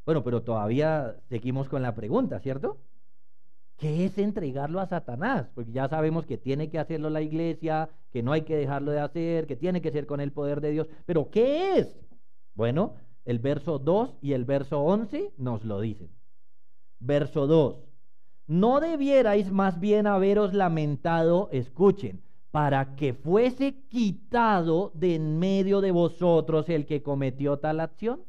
Bueno, pero todavía seguimos con la pregunta, ¿cierto? ¿Qué es entregarlo a Satanás? Porque ya sabemos que tiene que hacerlo la iglesia, que no hay que dejarlo de hacer, que tiene que ser con el poder de Dios. ¿Pero qué es? Bueno, el verso 2 y el verso 11 nos lo dicen. Verso 2. ¿No debierais más bien haberos lamentado, escuchen, para que fuese quitado de en medio de vosotros el que cometió tal acción?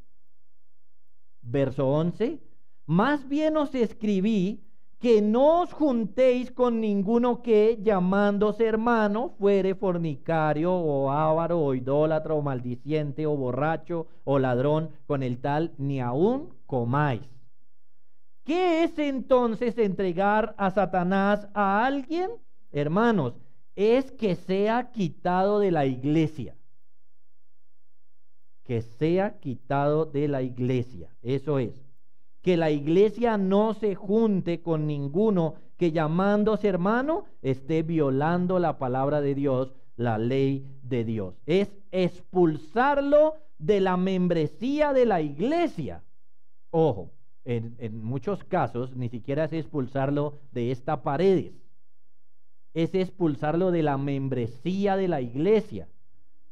Verso 11. Más bien os escribí que no os juntéis con ninguno que, llamándose hermano, fuere fornicario o avaro o idólatra o maldiciente o borracho o ladrón, con el tal ni aún comáis. ¿Qué es entonces entregar a Satanás a alguien? Hermanos, es que sea quitado de la iglesia. Que sea quitado de la iglesia. Eso es. Que la iglesia no se junte con ninguno que, llamándose hermano, esté violando la palabra de Dios, la ley de Dios. Es expulsarlo de la membresía de la iglesia. Ojo, en muchos casos ni siquiera es expulsarlo de estas paredes. Es expulsarlo de la membresía de la iglesia.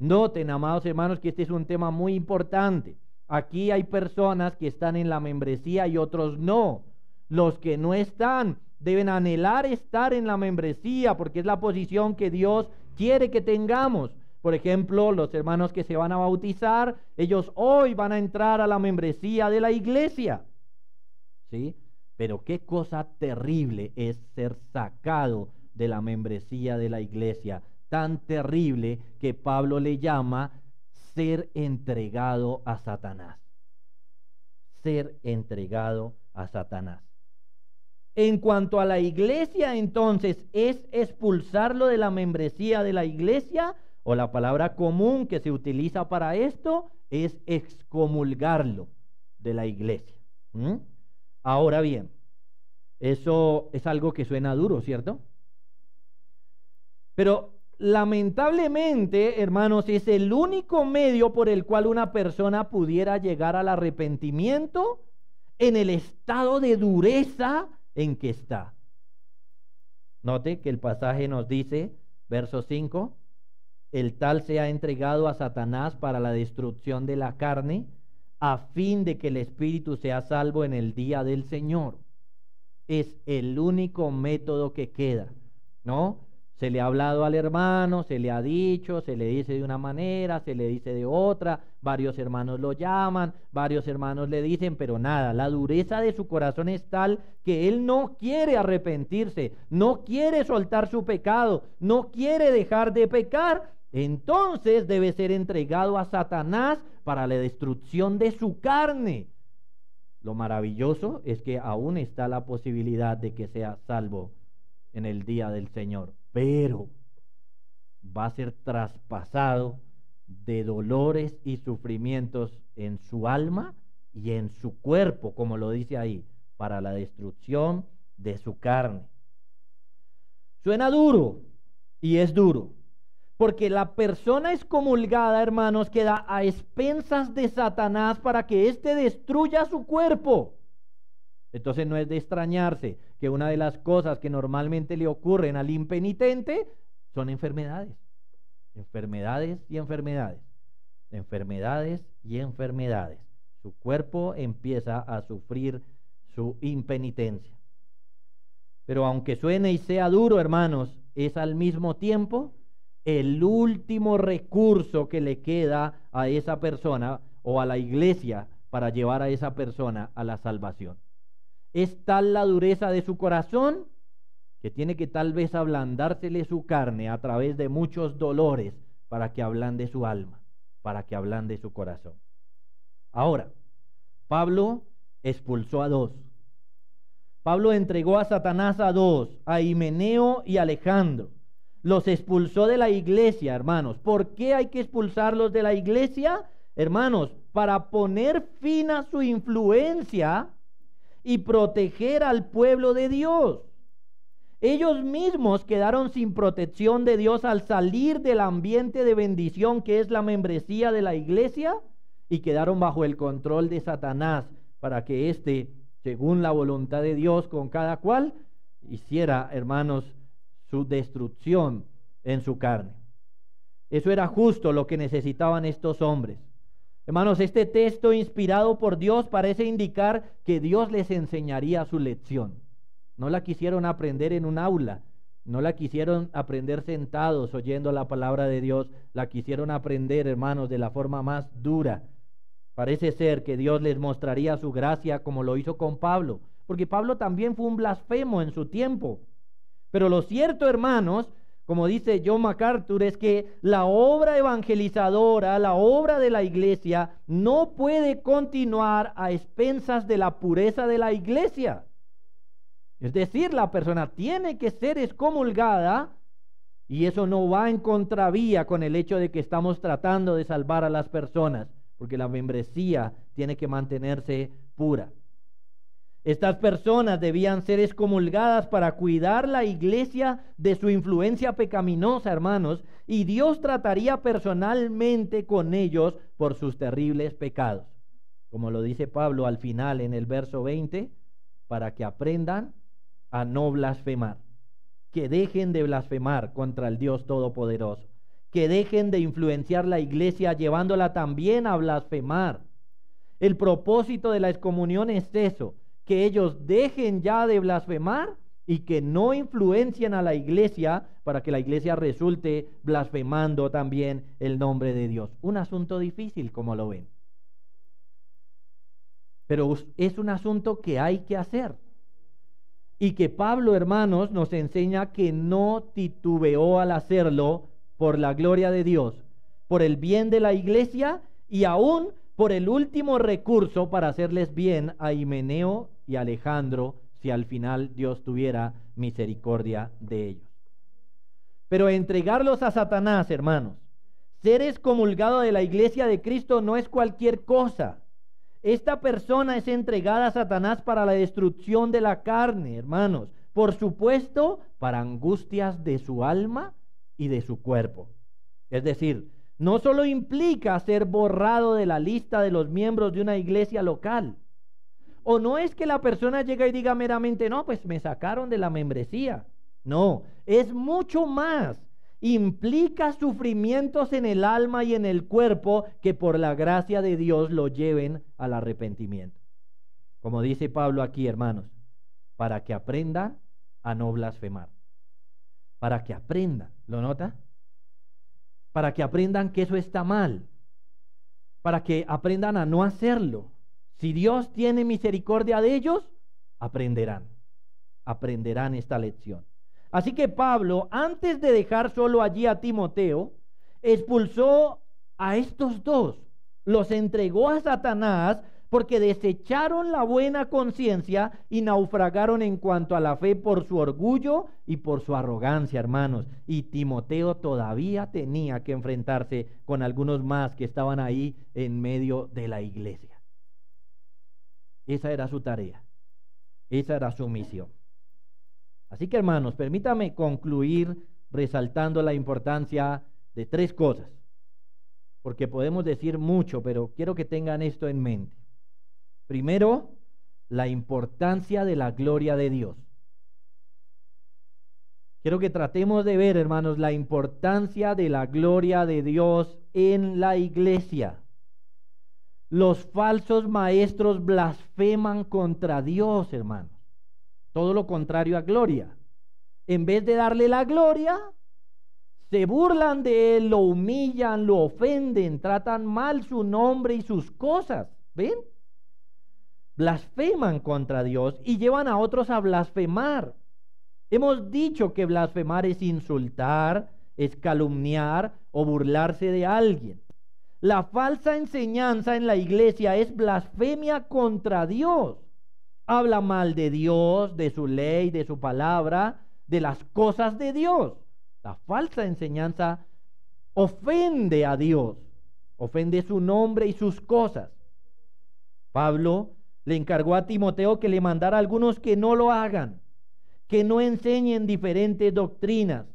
Noten, amados hermanos, que este es un tema muy importante. Aquí hay personas que están en la membresía y otros no. Los que no están deben anhelar estar en la membresía porque es la posición que Dios quiere que tengamos. Por ejemplo, los hermanos que se van a bautizar, ellos hoy van a entrar a la membresía de la iglesia. ¿Sí? Pero qué cosa terrible es ser sacado de la membresía de la iglesia. Tan terrible que Pablo le llama ser entregado a Satanás. ser entregado a Satanás. En cuanto a la iglesia, entonces, ¿es expulsarlo de la membresía de la iglesia? O la palabra común que se utiliza para esto es excomulgarlo de la iglesia. Ahora bien, eso es algo que suena duro, ¿cierto? Pero lamentablemente, hermanos, es el único medio por el cual una persona pudiera llegar al arrepentimiento en el estado de dureza en que está. Note que el pasaje nos dice, verso 5, el tal sea entregado a Satanás para la destrucción de la carne, a fin de que el espíritu sea salvo en el día del Señor. Es el único método que queda, ¿no? Se le ha hablado al hermano, se le ha dicho, se le dice de una manera, se le dice de otra, varios hermanos lo llaman, varios hermanos le dicen, pero nada, la dureza de su corazón es tal que él no quiere arrepentirse, no quiere soltar su pecado, no quiere dejar de pecar. Entonces debe ser entregado a Satanás para la destrucción de su carne. Lo maravilloso es que aún está la posibilidad de que sea salvo en el día del Señor, pero va a ser traspasado de dolores y sufrimientos en su alma y en su cuerpo, como lo dice ahí, para la destrucción de su carne. Suena duro, y es duro, porque la persona excomulgada, hermanos, queda a expensas de Satanás para que éste destruya su cuerpo. Entonces no es de extrañarse que una de las cosas que normalmente le ocurren al impenitente son enfermedades. Enfermedades y enfermedades. Enfermedades y enfermedades. Su cuerpo empieza a sufrir su impenitencia. Pero aunque suene y sea duro, hermanos, es al mismo tiempo el último recurso que le queda a esa persona o a la iglesia para llevar a esa persona a la salvación. Es tal la dureza de su corazón que tiene que tal vez ablandársele su carne a través de muchos dolores para que ablande su alma, para que ablande su corazón. Ahora, Pablo expulsó a dos. Pablo entregó a Satanás a dos, a Himeneo y Alejandro. Los expulsó de la iglesia, hermanos. ¿Por qué hay que expulsarlos de la iglesia? Hermanos, para poner fin a su influencia y proteger al pueblo de Dios. Ellos mismos quedaron sin protección de Dios al salir del ambiente de bendición que es la membresía de la iglesia y quedaron bajo el control de Satanás para que éste, según la voluntad de Dios con cada cual, hiciera, hermanos, su destrucción en su carne. Eso era justo lo que necesitaban estos hombres. Hermanos, este texto inspirado por Dios parece indicar que Dios les enseñaría su lección. No la quisieron aprender en un aula, no la quisieron aprender sentados oyendo la palabra de Dios, la quisieron aprender, hermanos, de la forma más dura. Parece ser que Dios les mostraría su gracia como lo hizo con Pablo, porque Pablo también fue un blasfemo en su tiempo. Pero lo cierto, hermanos, como dice John MacArthur, es que la obra evangelizadora, la obra de la iglesia, no puede continuar a expensas de la pureza de la iglesia. Es decir, la persona tiene que ser excomulgada y eso no va en contravía con el hecho de que estamos tratando de salvar a las personas, porque la membresía tiene que mantenerse pura. Estas personas debían ser excomulgadas para cuidar la iglesia de su influencia pecaminosa, hermanos, y Dios trataría personalmente con ellos por sus terribles pecados. Como lo dice Pablo al final en el verso 20, para que aprendan a no blasfemar, que dejen de blasfemar contra el Dios Todopoderoso, que dejen de influenciar la iglesia llevándola también a blasfemar. El propósito de la excomunión es eso, que ellos dejen ya de blasfemar y que no influencien a la iglesia para que la iglesia resulte blasfemando también el nombre de Dios. Un asunto difícil, como lo ven. Pero es un asunto que hay que hacer. Y que Pablo, hermanos, nos enseña que no titubeó al hacerlo por la gloria de Dios, por el bien de la iglesia y aún por el último recurso para hacerles bien a Himeneo y Alejandro, si al final Dios tuviera misericordia de ellos. Pero entregarlos a Satanás, hermanos, ser excomulgado de la iglesia de Cristo no es cualquier cosa. Esta persona es entregada a Satanás para la destrucción de la carne, hermanos. Por supuesto, para angustias de su alma y de su cuerpo. Es decir, no solo implica ser borrado de la lista de los miembros de una iglesia local. O no es que la persona llega y diga meramente, no, pues me sacaron de la membresía. No, es mucho más. Implica sufrimientos en el alma y en el cuerpo que por la gracia de Dios lo lleven al arrepentimiento. Como dice Pablo aquí, hermanos, para que aprendan a no blasfemar. Para que aprendan, ¿lo nota? Para que aprendan que eso está mal. Para que aprendan a no hacerlo. Si Dios tiene misericordia de ellos, aprenderán esta lección. Así que Pablo, antes de dejar solo allí a Timoteo, expulsó a estos dos, los entregó a Satanás porque desecharon la buena conciencia y naufragaron en cuanto a la fe por su orgullo y por su arrogancia, hermanos. Y Timoteo todavía tenía que enfrentarse con algunos más que estaban ahí en medio de la iglesia. Esa era su tarea, esa era su misión. Así que, hermanos, permítame concluir resaltando la importancia de tres cosas, porque podemos decir mucho, pero quiero que tengan esto en mente. Primero, la importancia de la gloria de Dios. Quiero que tratemos de ver, hermanos, la importancia de la gloria de Dios en la iglesia. Los falsos maestros blasfeman contra Dios, hermanos. Todo lo contrario a gloria. En vez de darle la gloria, se burlan de él, lo humillan, lo ofenden, tratan mal su nombre y sus cosas. ¿Ven? Blasfeman contra Dios y llevan a otros a blasfemar. Hemos dicho que blasfemar es insultar, es calumniar o burlarse de alguien. La falsa enseñanza en la iglesia es blasfemia contra Dios. Habla mal de Dios, de su ley, de su palabra, de las cosas de Dios. La falsa enseñanza ofende a Dios, ofende su nombre y sus cosas. Pablo le encargó a Timoteo que le mandara a algunos que no lo hagan, que no enseñen diferentes doctrinas.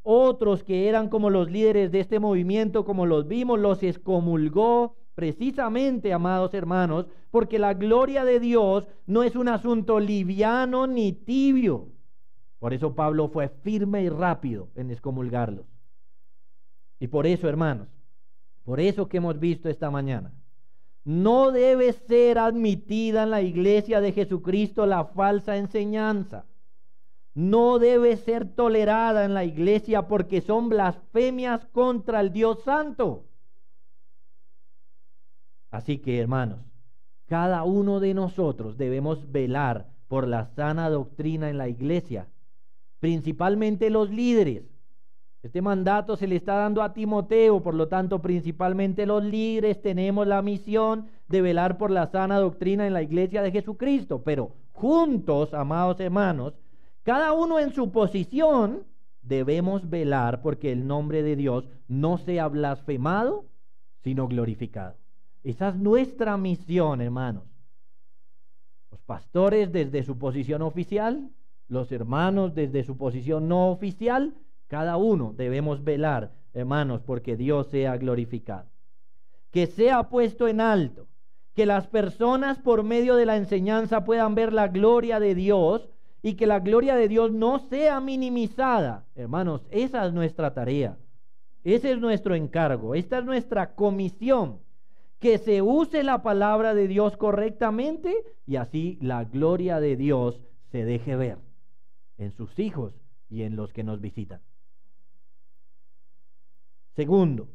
Otros que eran como los líderes de este movimiento, como los vimos, los excomulgó precisamente, amados hermanos, porque la gloria de Dios no es un asunto liviano ni tibio. Por eso Pablo fue firme y rápido en excomulgarlos. Y por eso, hermanos, por eso que hemos visto esta mañana, no debe ser admitida en la iglesia de Jesucristo la falsa enseñanza. No debe ser tolerada en la iglesia porque son blasfemias contra el Dios Santo. Así que, hermanos, cada uno de nosotros debemos velar por la sana doctrina en la iglesia, principalmente los líderes. Este mandato se le está dando a Timoteo, por lo tanto, principalmente los líderes tenemos la misión de velar por la sana doctrina en la iglesia de Jesucristo, pero juntos, amados hermanos, cada uno en su posición, debemos velar porque el nombre de Dios no sea blasfemado, sino glorificado. Esa es nuestra misión, hermanos. Los pastores desde su posición oficial, los hermanos desde su posición no oficial, cada uno debemos velar, hermanos, porque Dios sea glorificado. Que sea puesto en alto, que las personas por medio de la enseñanza puedan ver la gloria de Dios y que la gloria de Dios no sea minimizada. Hermanos, esa es nuestra tarea, ese es nuestro encargo, esta es nuestra comisión. Que se use la palabra de Dios correctamente y así la gloria de Dios se deje ver en sus hijos y en los que nos visitan. Segundo,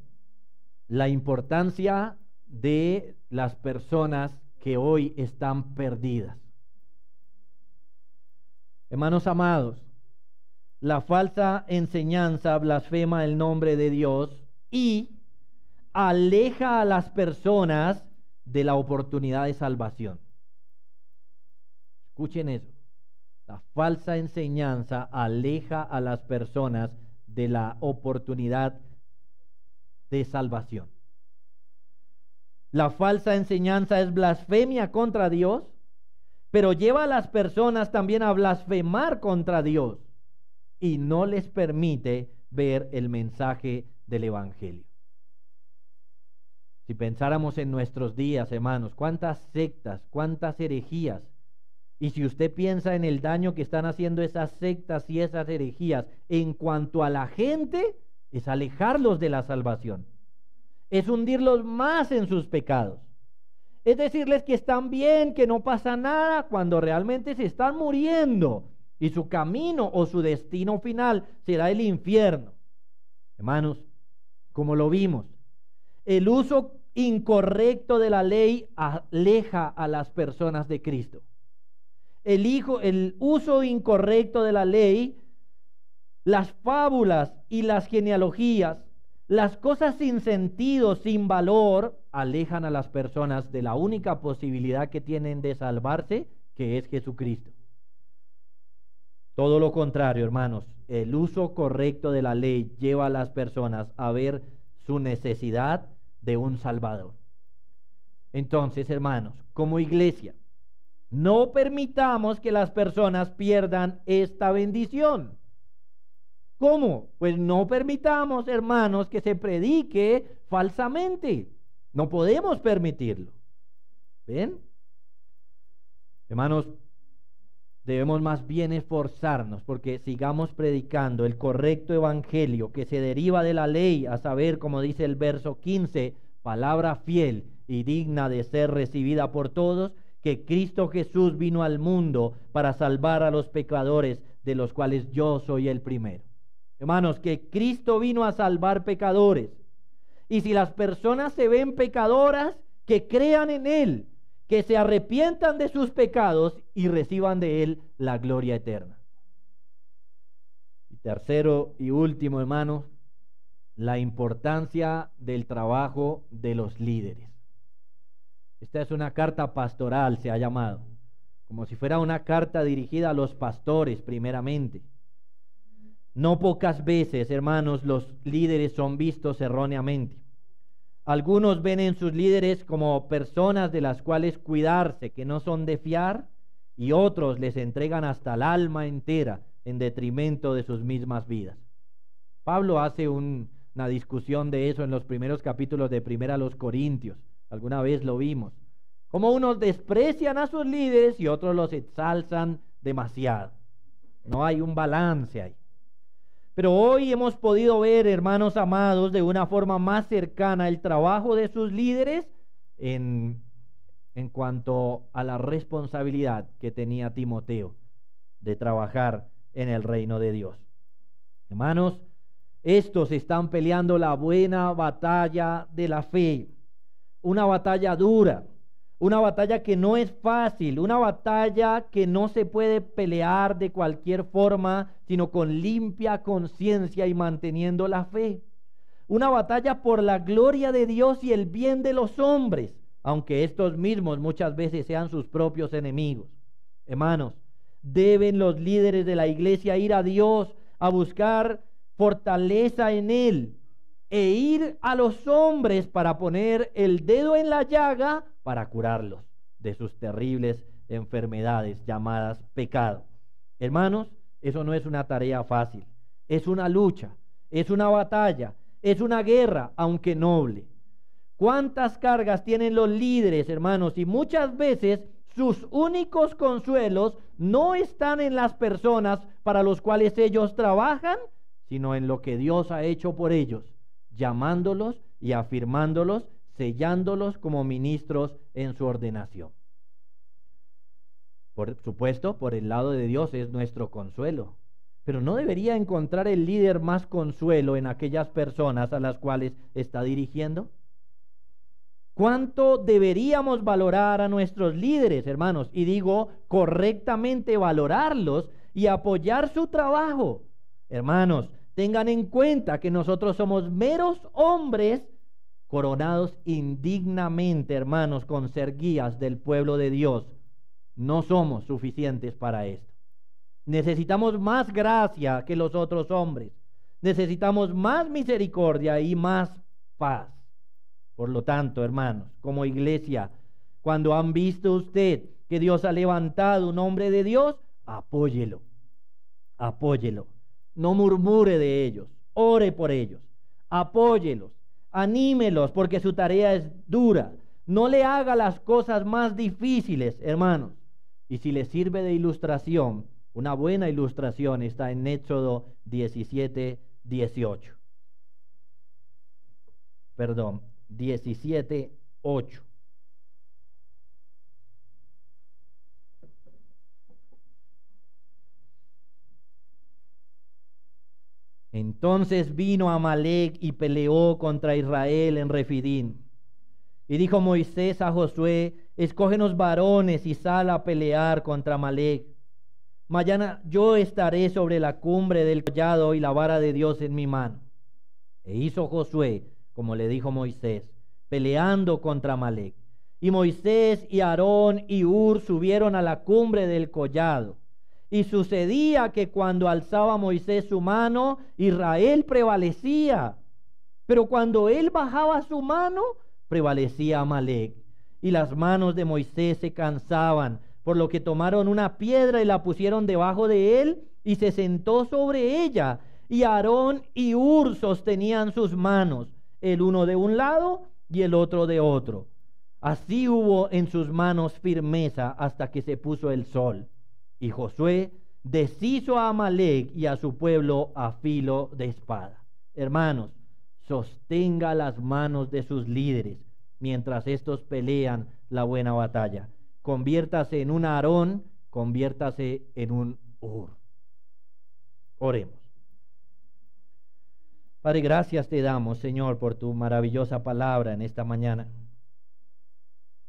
la importancia de las personas que hoy están perdidas. Hermanos amados, la falsa enseñanza blasfema el nombre de Dios y aleja a las personas de la oportunidad de salvación. Escuchen eso. La falsa enseñanza aleja a las personas de la oportunidad de salvación. La falsa enseñanza es blasfemia contra Dios, pero lleva a las personas también a blasfemar contra Dios y no les permite ver el mensaje del Evangelio. Si pensáramos en nuestros días, hermanos, cuántas sectas, cuántas herejías, y si usted piensa en el daño que están haciendo esas sectas y esas herejías en cuanto a la gente, es alejarlos de la salvación, es hundirlos más en sus pecados, es decirles que están bien, que no pasa nada, cuando realmente se están muriendo y su camino o su destino final será el infierno. Hermanos, como lo vimos, el uso incorrecto de la ley aleja a las personas de Cristo. El uso incorrecto de la ley, las fábulas y las genealogías, las cosas sin sentido, sin valor, alejan a las personas de la única posibilidad que tienen de salvarse, que es Jesucristo. Todo lo contrario, hermanos, el uso correcto de la ley lleva a las personas a ver su necesidad de un Salvador. Entonces, hermanos, como iglesia, no permitamos que las personas pierdan esta bendición. ¿Cómo? Pues no permitamos, hermanos, que se predique falsamente. No podemos permitirlo. ¿Ven? Hermanos, debemos más bien esforzarnos porque sigamos predicando el correcto evangelio que se deriva de la ley, a saber, como dice el verso 15, palabra fiel y digna de ser recibida por todos, que Cristo Jesús vino al mundo para salvar a los pecadores, de los cuales yo soy el primero. Hermanos, que Cristo vino a salvar pecadores. Y si las personas se ven pecadoras, que crean en Él, que se arrepientan de sus pecados y reciban de Él la gloria eterna. Y tercero y último, hermanos, la importancia del trabajo de los líderes. Esta es una carta pastoral, se ha llamado, como si fuera una carta dirigida a los pastores primeramente. No pocas veces, hermanos, los líderes son vistos erróneamente. Algunos ven en sus líderes como personas de las cuales cuidarse, que no son de fiar, y otros les entregan hasta el alma entera en detrimento de sus mismas vidas. Pablo hace una discusión de eso en los primeros capítulos de Primera a los Corintios. Alguna vez lo vimos. Como unos desprecian a sus líderes y otros los exalzan demasiado. No hay un balance ahí. Pero hoy hemos podido ver, hermanos amados, de una forma más cercana el trabajo de sus líderes en cuanto a la responsabilidad que tenía Timoteo de trabajar en el reino de Dios. Hermanos, estos están peleando la buena batalla de la fe, una batalla dura, una batalla que no es fácil, una batalla que no se puede pelear de cualquier forma, sino con limpia conciencia y manteniendo la fe. Una batalla por la gloria de Dios y el bien de los hombres, aunque estos mismos muchas veces sean sus propios enemigos. Hermanos, deben los líderes de la iglesia ir a Dios a buscar fortaleza en Él e ir a los hombres para poner el dedo en la llaga para curarlos de sus terribles enfermedades llamadas pecado. Hermanos, eso no es una tarea fácil, es una lucha, es una batalla, es una guerra, aunque noble. ¿Cuántas cargas tienen los líderes, hermanos? Y muchas veces sus únicos consuelos no están en las personas para los cuales ellos trabajan, sino en lo que Dios ha hecho por ellos, llamándolos y afirmándolos, sellándolos como ministros en su ordenación. Por supuesto, por el lado de Dios es nuestro consuelo, pero ¿no debería encontrar el líder más consuelo en aquellas personas a las cuales está dirigiendo? ¿Cuánto deberíamos valorar a nuestros líderes, hermanos? Y digo, correctamente valorarlos y apoyar su trabajo. Hermanos, tengan en cuenta que nosotros somos meros hombres coronados indignamente, hermanos, con ser guías del pueblo de Dios. No somos suficientes para esto. Necesitamos más gracia que los otros hombres. Necesitamos más misericordia y más paz. Por lo tanto, hermanos, como iglesia, cuando han visto usted que Dios ha levantado un hombre de Dios, apóyelo. Apóyelo. No murmure de ellos. Ore por ellos. Apóyelos. Anímelos, porque su tarea es dura. No le haga las cosas más difíciles, hermanos. Y si le sirve de ilustración, una buena ilustración está en Éxodo 17:18. Perdón, 17:8. Entonces vino Amalec y peleó contra Israel en Refidín. Y dijo Moisés a Josué: escógenos varones y sal a pelear contra Amalec. Mañana yo estaré sobre la cumbre del collado y la vara de Dios en mi mano. E hizo Josué como le dijo Moisés, peleando contra Amalec. Y Moisés y Aarón y Hur subieron a la cumbre del collado. Y sucedía que cuando alzaba Moisés su mano, Israel prevalecía. Pero cuando él bajaba su mano, prevalecía Amalec. Y las manos de Moisés se cansaban, por lo que tomaron una piedra y la pusieron debajo de él, y se sentó sobre ella. Y Aarón y Hur sostenían sus manos, el uno de un lado y el otro de otro. Así hubo en sus manos firmeza hasta que se puso el sol. Y Josué deshizo a Amalec y a su pueblo a filo de espada. Hermanos, sostenga las manos de sus líderes mientras estos pelean la buena batalla. Conviértase en un Aarón, conviértase en un Hur. Oremos. Padre, gracias te damos, Señor, por tu maravillosa palabra en esta mañana.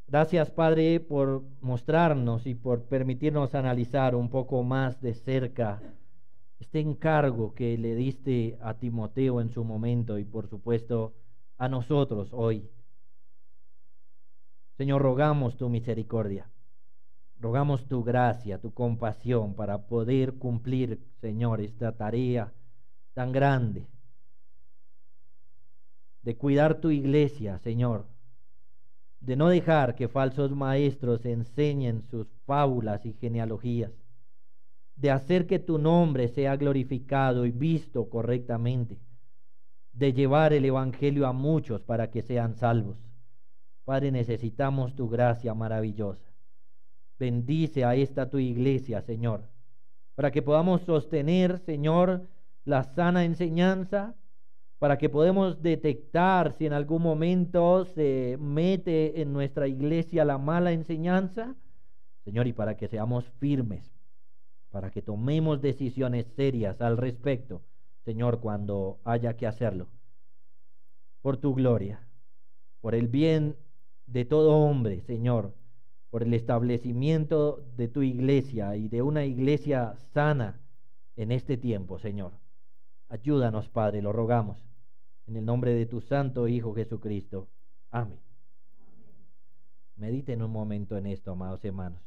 Gracias, Padre, por mostrarnos y por permitirnos analizar un poco más de cerca este encargo que le diste a Timoteo en su momento y, por supuesto, a nosotros hoy. Señor, rogamos tu misericordia, rogamos tu gracia, tu compasión para poder cumplir, Señor, esta tarea tan grande de cuidar tu iglesia, Señor, de no dejar que falsos maestros enseñen sus fábulas y genealogías, de hacer que tu nombre sea glorificado y visto correctamente, de llevar el evangelio a muchos para que sean salvos. Padre, necesitamos tu gracia maravillosa. Bendice a esta tu iglesia, Señor, para que podamos sostener, Señor, la sana enseñanza, para que podamos detectar si en algún momento se mete en nuestra iglesia la mala enseñanza, Señor, y para que seamos firmes, para que tomemos decisiones serias al respecto, Señor, cuando haya que hacerlo, por tu gloria, por el bien de todo hombre, Señor, por el establecimiento de tu iglesia y de una iglesia sana en este tiempo, Señor. Ayúdanos, Padre, lo rogamos. En el nombre de tu Santo Hijo Jesucristo. Amén. Mediten un momento en esto, amados hermanos.